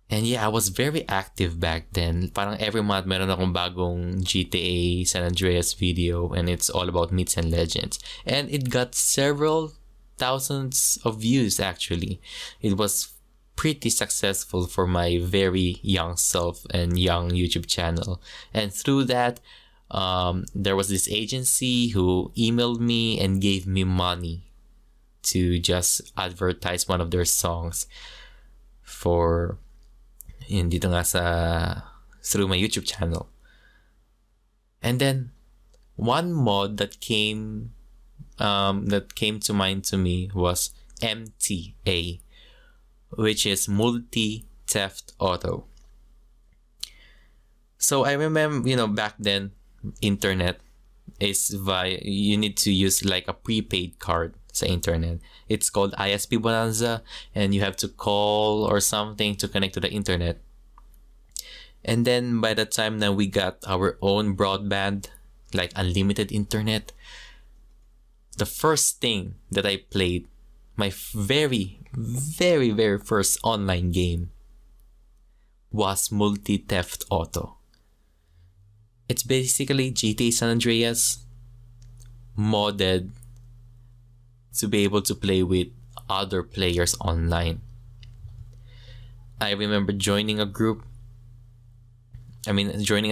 And yeah, I was very active back then. Parang every month meron akong bagong GTA San Andreas video, and it's all about myths and legends. And it got several thousands of views actually. It was pretty successful for my very young self and young YouTube channel. And through that, there was this agency who emailed me and gave me money to just advertise one of their songs dito nga through my YouTube channel. And then one mod that came to mind to me was MTA, which is multi-theft auto. So I remember, back then, internet is you need to use like a prepaid card sa internet. It's called ISP Bonanza, and you have to call or something to connect to the internet. And then by the time that we got our own broadband, like unlimited internet, the first thing that I played, my very, very, very first online game, was Multi-Theft Auto. It's basically GTA San Andreas modded to be able to play with other players online. I remember joining a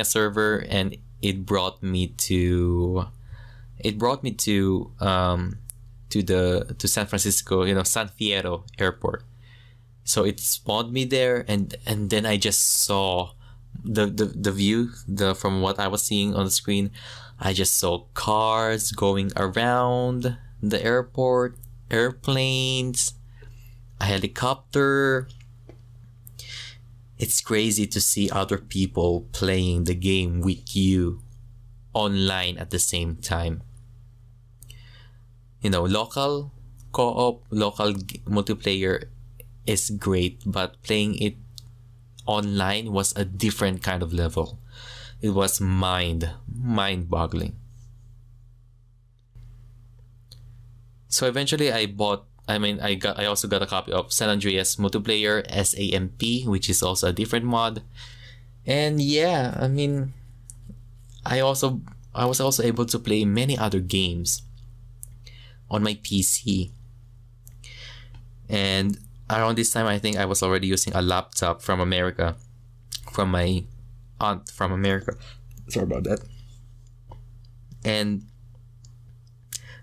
server, and it brought me to San Francisco, San Fierro Airport. So it spawned me there, and then I just saw the view from what I was seeing on the screen. I just saw cars going around the airport, airplanes, a helicopter. It's crazy to see other people playing the game with you online at the same time. Local co-op, local multiplayer is great, but playing it online was a different kind of level. It was mind-boggling. So eventually I also got a copy of San Andreas Multiplayer SAMP, which is also a different mod. And yeah, I was also able to play many other games on my PC. And around this time, I think I was already using a laptop from America, from my aunt from America. Sorry about that. And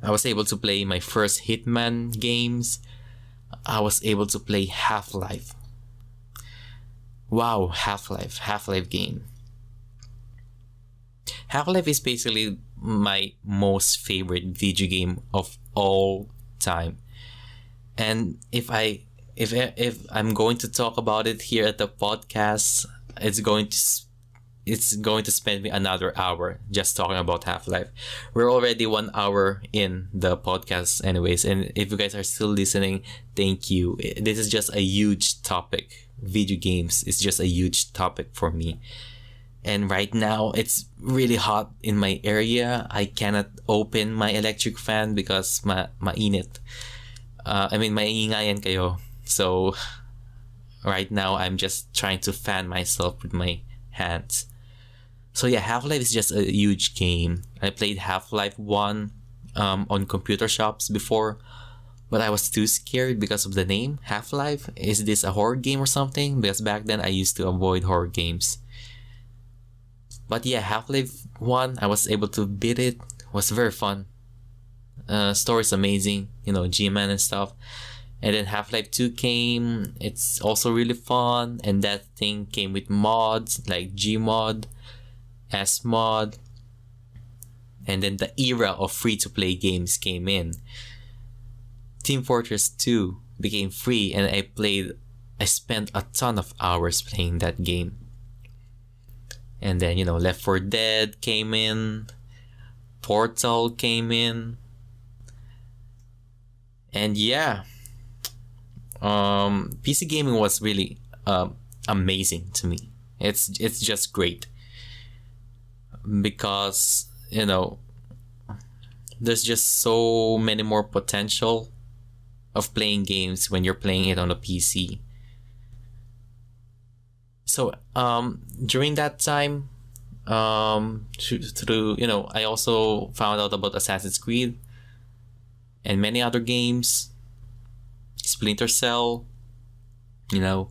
I was able to play my first Hitman games. I was able to play Half-Life. Wow, Half-Life game. Half-Life is basically my most favorite video game of all time. And if I'm going to talk about it here at the podcast, it's going to spend me another hour just talking about Half-Life. We're already 1 hour in the podcast anyways, and if you guys are still listening, thank you. This is just a huge topic. Video games is just a huge topic for me. And right now, it's really hot in my area. I cannot open my electric fan because mainit. Maingayan kayo. So, right now, I'm just trying to fan myself with my hands. So yeah, Half-Life is just a huge game. I played Half-Life 1 on computer shops before, but I was too scared because of the name, Half-Life. Is this a horror game or something? Because back then, I used to avoid horror games. But yeah, Half-Life 1, I was able to beat it. It was very fun. Story's amazing, G-Man and stuff. And then Half-Life 2 came. It's also really fun. And that thing came with mods like Gmod, Smod. And then the era of free-to-play games came in. Team Fortress 2 became free, and I spent a ton of hours playing that game. And then, Left 4 Dead came in. Portal came in. And yeah, PC gaming was really amazing to me. It's just great because there's just so many more potential of playing games when you're playing it on a PC. So during that time, through I also found out about Assassin's Creed and many other games, Splinter Cell, and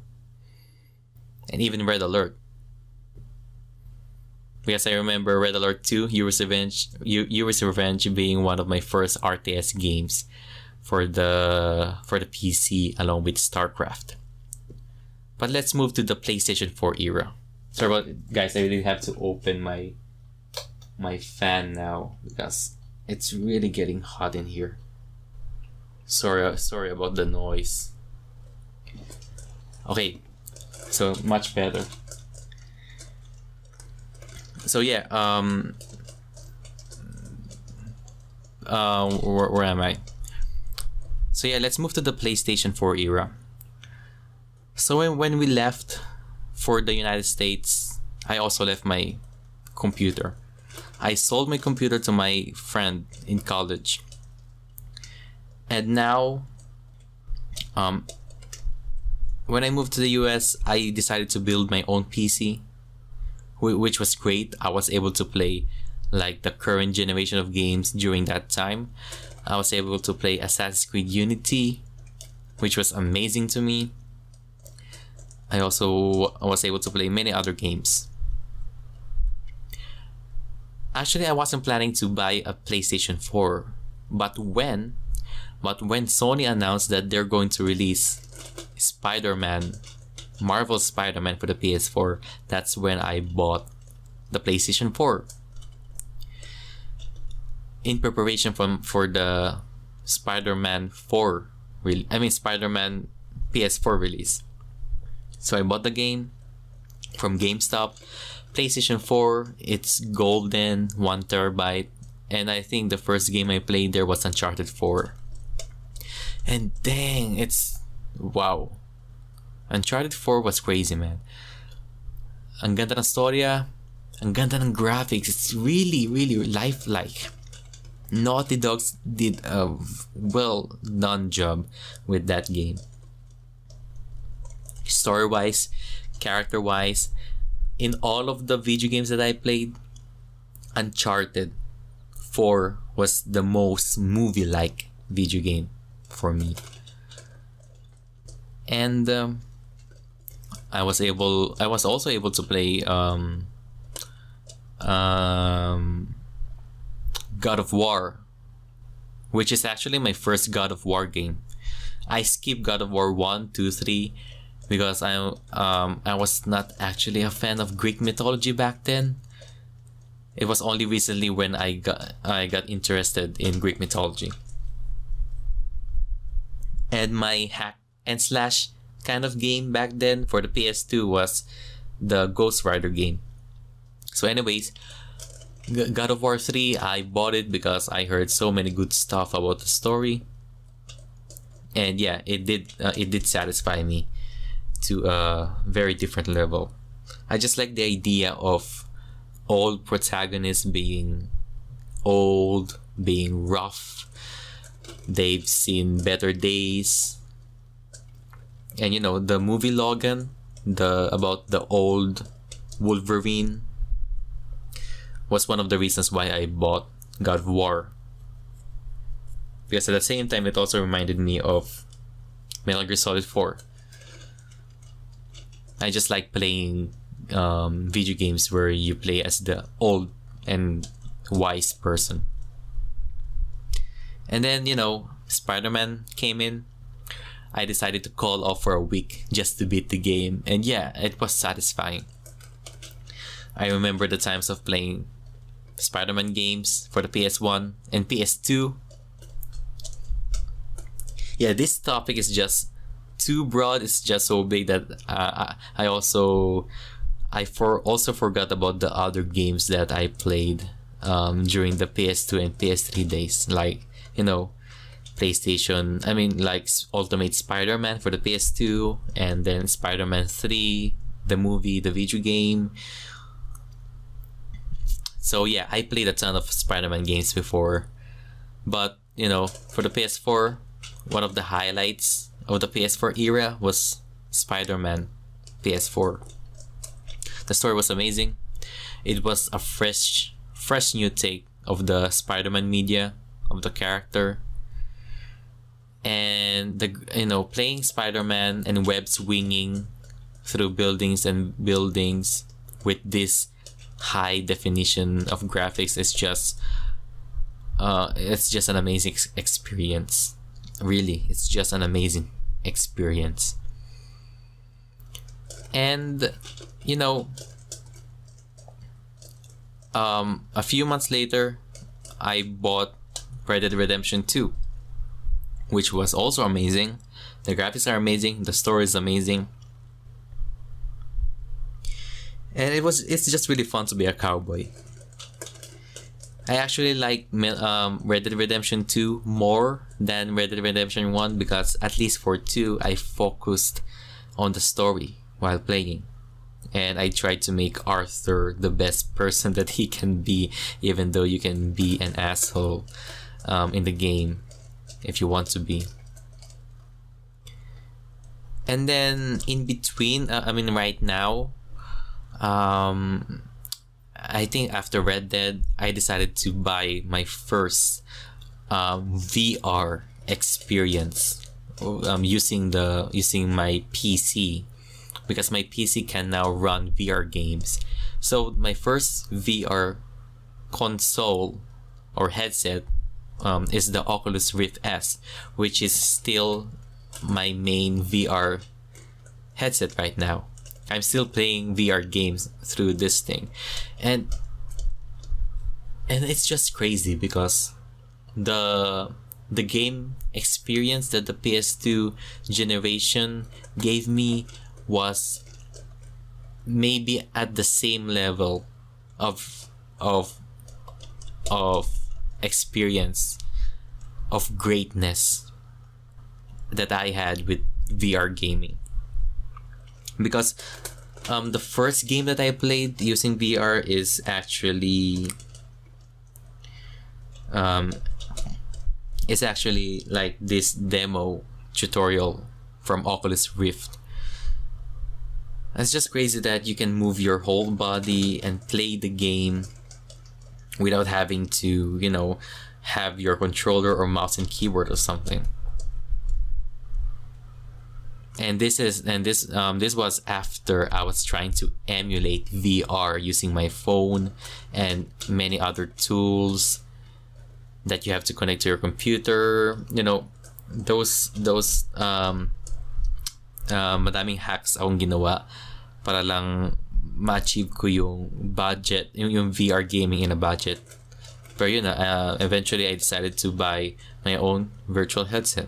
even Red Alert. Because I remember Red Alert 2, Euro's Revenge being one of my first RTS games for the PC along with StarCraft. But let's move to the PlayStation 4 era. Sorry about it, guys, I really have to open my fan now because it's really getting hot in here. Sorry about the noise. Okay, so much better. So yeah, where am I? So yeah, let's move to the PlayStation 4 era. So when we left for the United States, I also left my computer. I sold my computer to my friend in college. And now, when I moved to the US, I decided to build my own PC, which was great. I was able to play like the current generation of games during that time. I was able to play Assassin's Creed Unity, which was amazing to me. I also was able to play many other games. Actually, I wasn't planning to buy a PlayStation 4, but when Sony announced that they're going to release Marvel Spider-Man for the PS4, that's when I bought the PlayStation 4. In preparation for the Spider-Man PS4 release. So I bought the game from GameStop. PlayStation 4, it's golden, 1 terabyte. And I think the first game I played there was Uncharted 4. And dang, wow. Uncharted 4 was crazy, man. Ang ganda ng storya, ang ganda ng graphics. It's really, really lifelike. Naughty Dogs did a well done job with that game. Story-wise, character-wise, in all of the video games that I played, Uncharted 4 was the most movie-like video game for me. And I was also able to play God of War, which is actually my first God of War game. I skipped God of War 1, 2, 3 because I was not actually a fan of Greek mythology back then. It was only recently when I got interested in Greek mythology. And my hack and slash kind of game back then for the PS2 was the Ghost Rider game. So anyways, God of War 3, I bought it because I heard so many good stuff about the story. And yeah, it did satisfy me to a very different level. I just like the idea of old protagonists being old, being rough. They've seen better days. And the movie Logan, about the old Wolverine, was one of the reasons why I bought God of War. Because at the same time, it also reminded me of Metal Gear Solid 4. I just like playing video games where you play as the old and wise person. And then, Spider-Man came in. I decided to call off for a week just to beat the game. And yeah, it was satisfying. I remember the times of playing Spider-Man games for the PS1 and PS2. Yeah, this topic is just too broad. It's just so big that I also forgot about the other games that I played during the PS2 and PS3 days, like PlayStation. I mean, like Ultimate Spider-Man for the PS2, and then Spider-Man 3, the movie, the video game. So yeah, I played a ton of Spider-Man games before, but for the PS4, one of the highlights of the PS4 era was Spider-Man PS4. The story was amazing. It was a fresh new take of the Spider-Man media, of the character. And playing Spider-Man and web swinging through buildings and buildings with this high definition of graphics is just it's just an amazing experience. Really, it's just an amazing experience. And a few months later, I bought Red Dead Redemption 2, which was also amazing. The graphics are amazing, the story is amazing, and it's just really fun to be a cowboy. I actually like Red Dead Redemption 2 more than Red Dead Redemption 1 because at least for 2 I focused on the story while playing, and I tried to make Arthur the best person that he can be, even though you can be an asshole in the game if you want to be. And then in between, right now, I think after Red Dead, I decided to buy my first VR experience using my PC, because my PC can now run VR games. So my first VR console or headset is the Oculus Rift S, which is still my main VR headset right now. I'm still playing VR games through this thing, and it's just crazy because the game experience that the PS2 generation gave me was maybe at the same level of experience of greatness that I had with VR gaming. Because the first game that I played using VR is actually like this demo tutorial from Oculus Rift. It's just crazy that you can move your whole body and play the game without having to, have your controller or mouse and keyboard or something. And this was after I was trying to emulate VR using my phone and many other tools that you have to connect to your computer. Those madaming hacks akong ginawa para lang ma-achieve ko yung budget, yung VR gaming in a budget. Pero eventually I decided to buy my own virtual headset.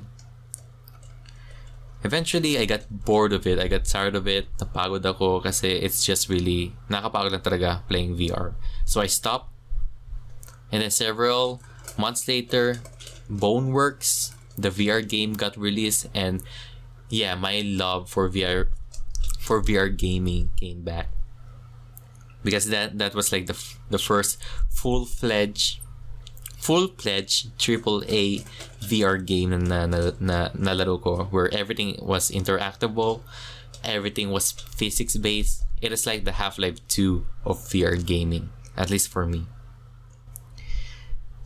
Eventually, I got bored of it. I got tired of it. Napagod ako kasi it's just really nakakapagod lang talaga playing VR. So I stopped. And then several months later, Boneworks, the VR game, got released, and my love for VR gaming came back, because that was like the first full-fledged AAA VR game na nalaro ko, where everything was interactable, everything was physics based. It is like the Half-Life 2 of VR gaming, at least for me.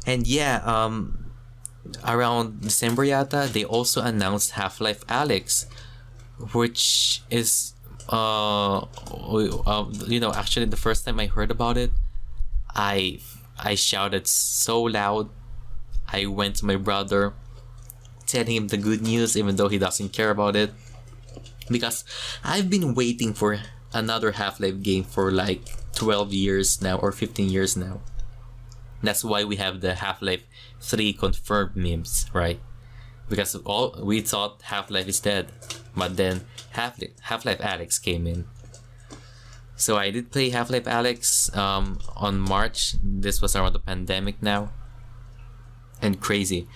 And around December yata, they also announced Half-Life Alyx, which is actually the first time I heard about it, I shouted so loud. I went to my brother, telling him the good news, even though he doesn't care about it, because I've been waiting for another Half-Life game for like 12 years now, or 15 years now. That's why we have the Half-Life 3 confirmed memes, right? Because we thought Half-Life is dead, but then Half-Life Alyx came in. So I did play Half-Life Alyx on March. This was around the pandemic now. And crazy.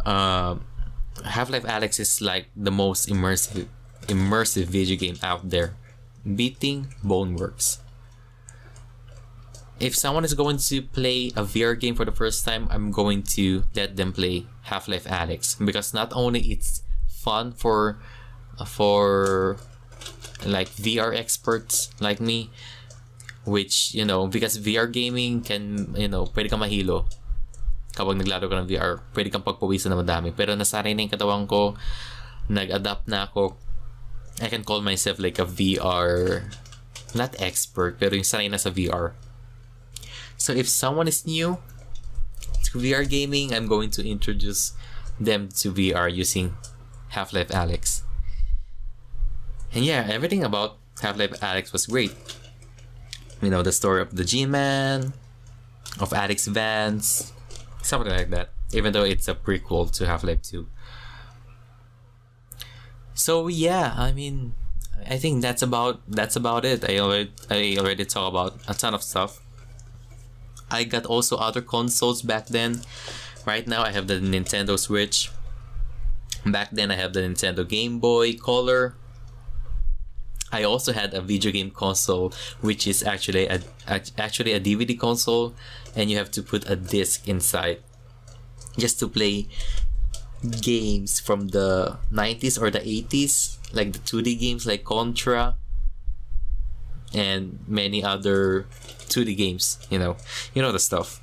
Half-Life Alyx is like the most immersive video game out there, beating Boneworks. If someone is going to play a VR game for the first time, I'm going to let them play Half-Life Alyx, because not only it's fun for like VR experts like me, which because VR gaming can pwede kang mahilo kapag naglaro ka ng VR, pwede kang pagpawisan na madami, pero nasanay na yung katawan ko, nag-adapt na ako. I can call myself like a VR, not expert, pero yung sanay na sa VR. So if someone is new to VR gaming, I'm going to introduce them to VR using Half-Life Alyx. And everything about Half-Life Alyx was great. The story of the G-Man, of Alyx Vance, something like that. Even though it's a prequel to Half-Life 2. So I think that's about it. I already talked about a ton of stuff. I got also other consoles back then. Right now I have the Nintendo Switch. Back then I have the Nintendo Game Boy Color. I also had a video game console, which is actually a DVD console, and you have to put a disc inside just to play games from the 90s or the 80s, like the 2D games like Contra and many other 2D games, the stuff.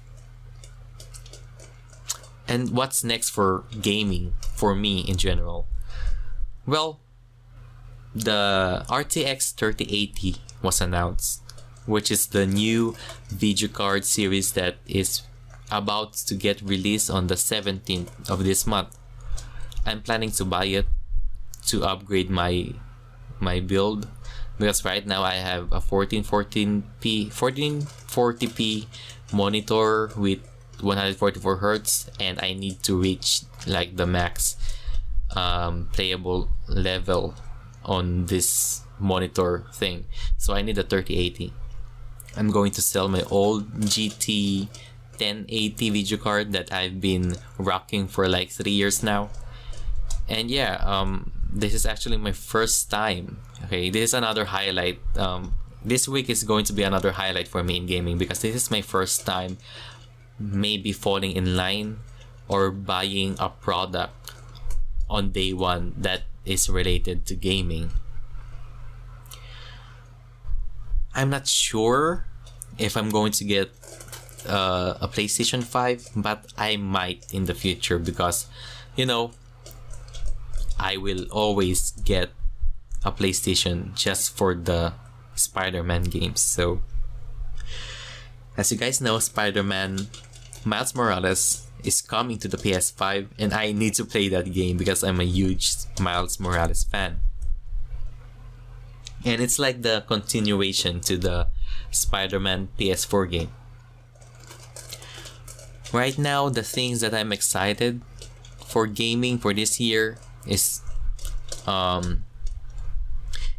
And what's next for gaming for me in general? Well, the RTX 3080 was announced, which is the new video card series that is about to get released on the 17th of this month. I'm planning to buy it to upgrade my build, because right now I have a 1440p monitor with 144 Hz, and I need to reach like the max playable level on this monitor thing. So I need a 3080. I'm going to sell my old GT 1080 video card that I've been rocking for like 3 years now. And this is actually my first time. Okay, this is another highlight. This week is going to be another highlight for me in gaming, because this is my first time maybe falling in line or buying a product on day one that is related to gaming. I'm not sure if I'm going to get a PlayStation 5, but I might in the future, because I will always get a PlayStation just for the Spider-Man games. So, as you guys know, Spider-Man Miles Morales is coming to the PS5, and I need to play that game because I'm a huge Miles Morales fan. And it's like the continuation to the Spider-Man PS4 game. Right now, the things that I'm excited for gaming for this year is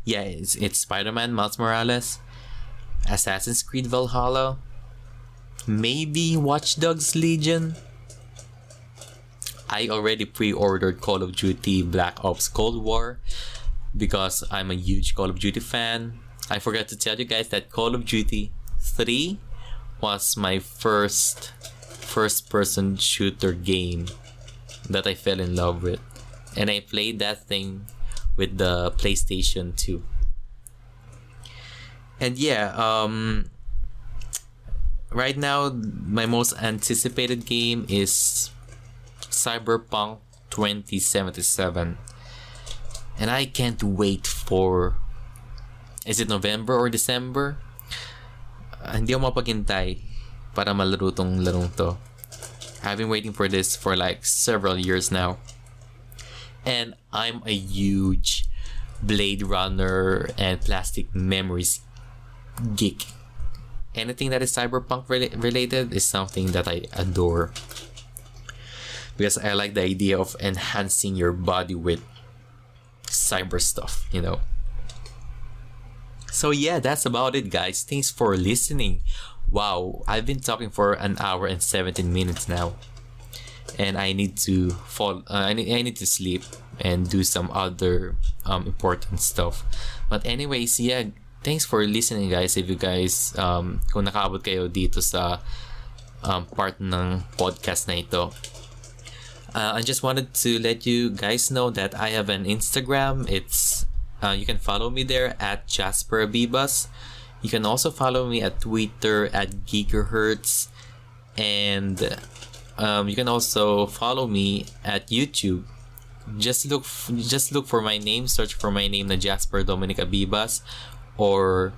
it's Spider-Man Miles Morales, Assassin's Creed Valhalla, maybe Watch Dogs Legion. I already pre-ordered Call of Duty Black Ops Cold War because I'm a huge Call of Duty fan. I forgot to tell you guys that Call of Duty 3 was my first-person shooter game that I fell in love with. And I played that thing with the PlayStation 2. And right now, my most anticipated game is Cyberpunk 2077. And I can't wait for... Is it November or December? Hindi ako mapaghintay para malaro tong larong to. I've been waiting for this for like several years now. And I'm a huge Blade Runner and Plastic Memories geek. Anything that is cyberpunk related is something that I adore. Because I like the idea of enhancing your body with cyber stuff, you know. So yeah, that's about it, guys. Thanks for listening. Wow, I've been talking for an hour and 17 minutes now. And I need to I need to sleep and do some other important stuff. But anyways, yeah, thanks for listening, guys. If you guys kung nakaabot kayo dito sa part ng podcast na ito. I just wanted to let you guys know that I have an Instagram. It's you can follow me there at Jasper Abibas. You can also follow me at Twitter at Gigahertz, and you can also follow me at YouTube. Just look for my name, search for my name na Jasper Dominic Abibas or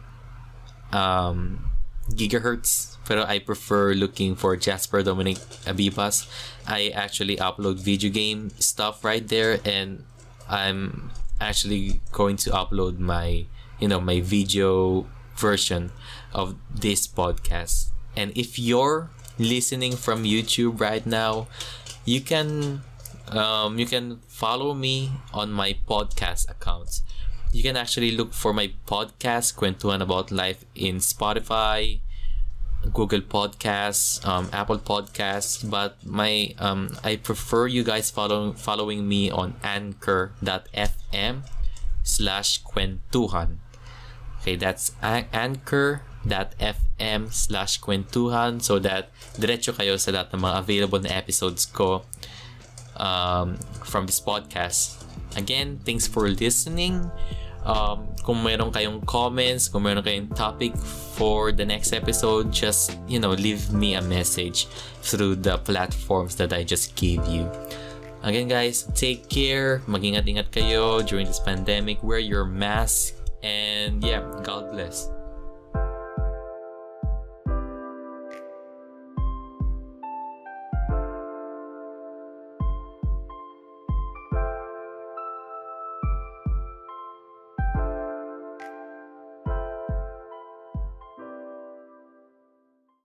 Gigahertz. Pero I prefer looking for Jasper Dominic Abibas. I actually upload video game stuff right there, and I'm actually going to upload my video version of this podcast. And if you're listening from YouTube right now, you can follow me on my podcast accounts. You can actually look for my podcast Kwentuhan About Life in Spotify, Google Podcasts, Apple Podcasts, but my I prefer you guys following me on anchor.fm/kwentuhan. Okay, that's anchor.fm/kwentuhan, so that diretso kayo sa lahat ng mga available na episodes ko from this podcast. Again, thanks for listening. Kung mayroon kayong comments, kung mayroon kayong topic for the next episode, just leave me a message through the platforms that I just gave you. Again, guys, take care. Mag-ingat-ingat kayo during this pandemic. Wear your mask. And yeah, God bless.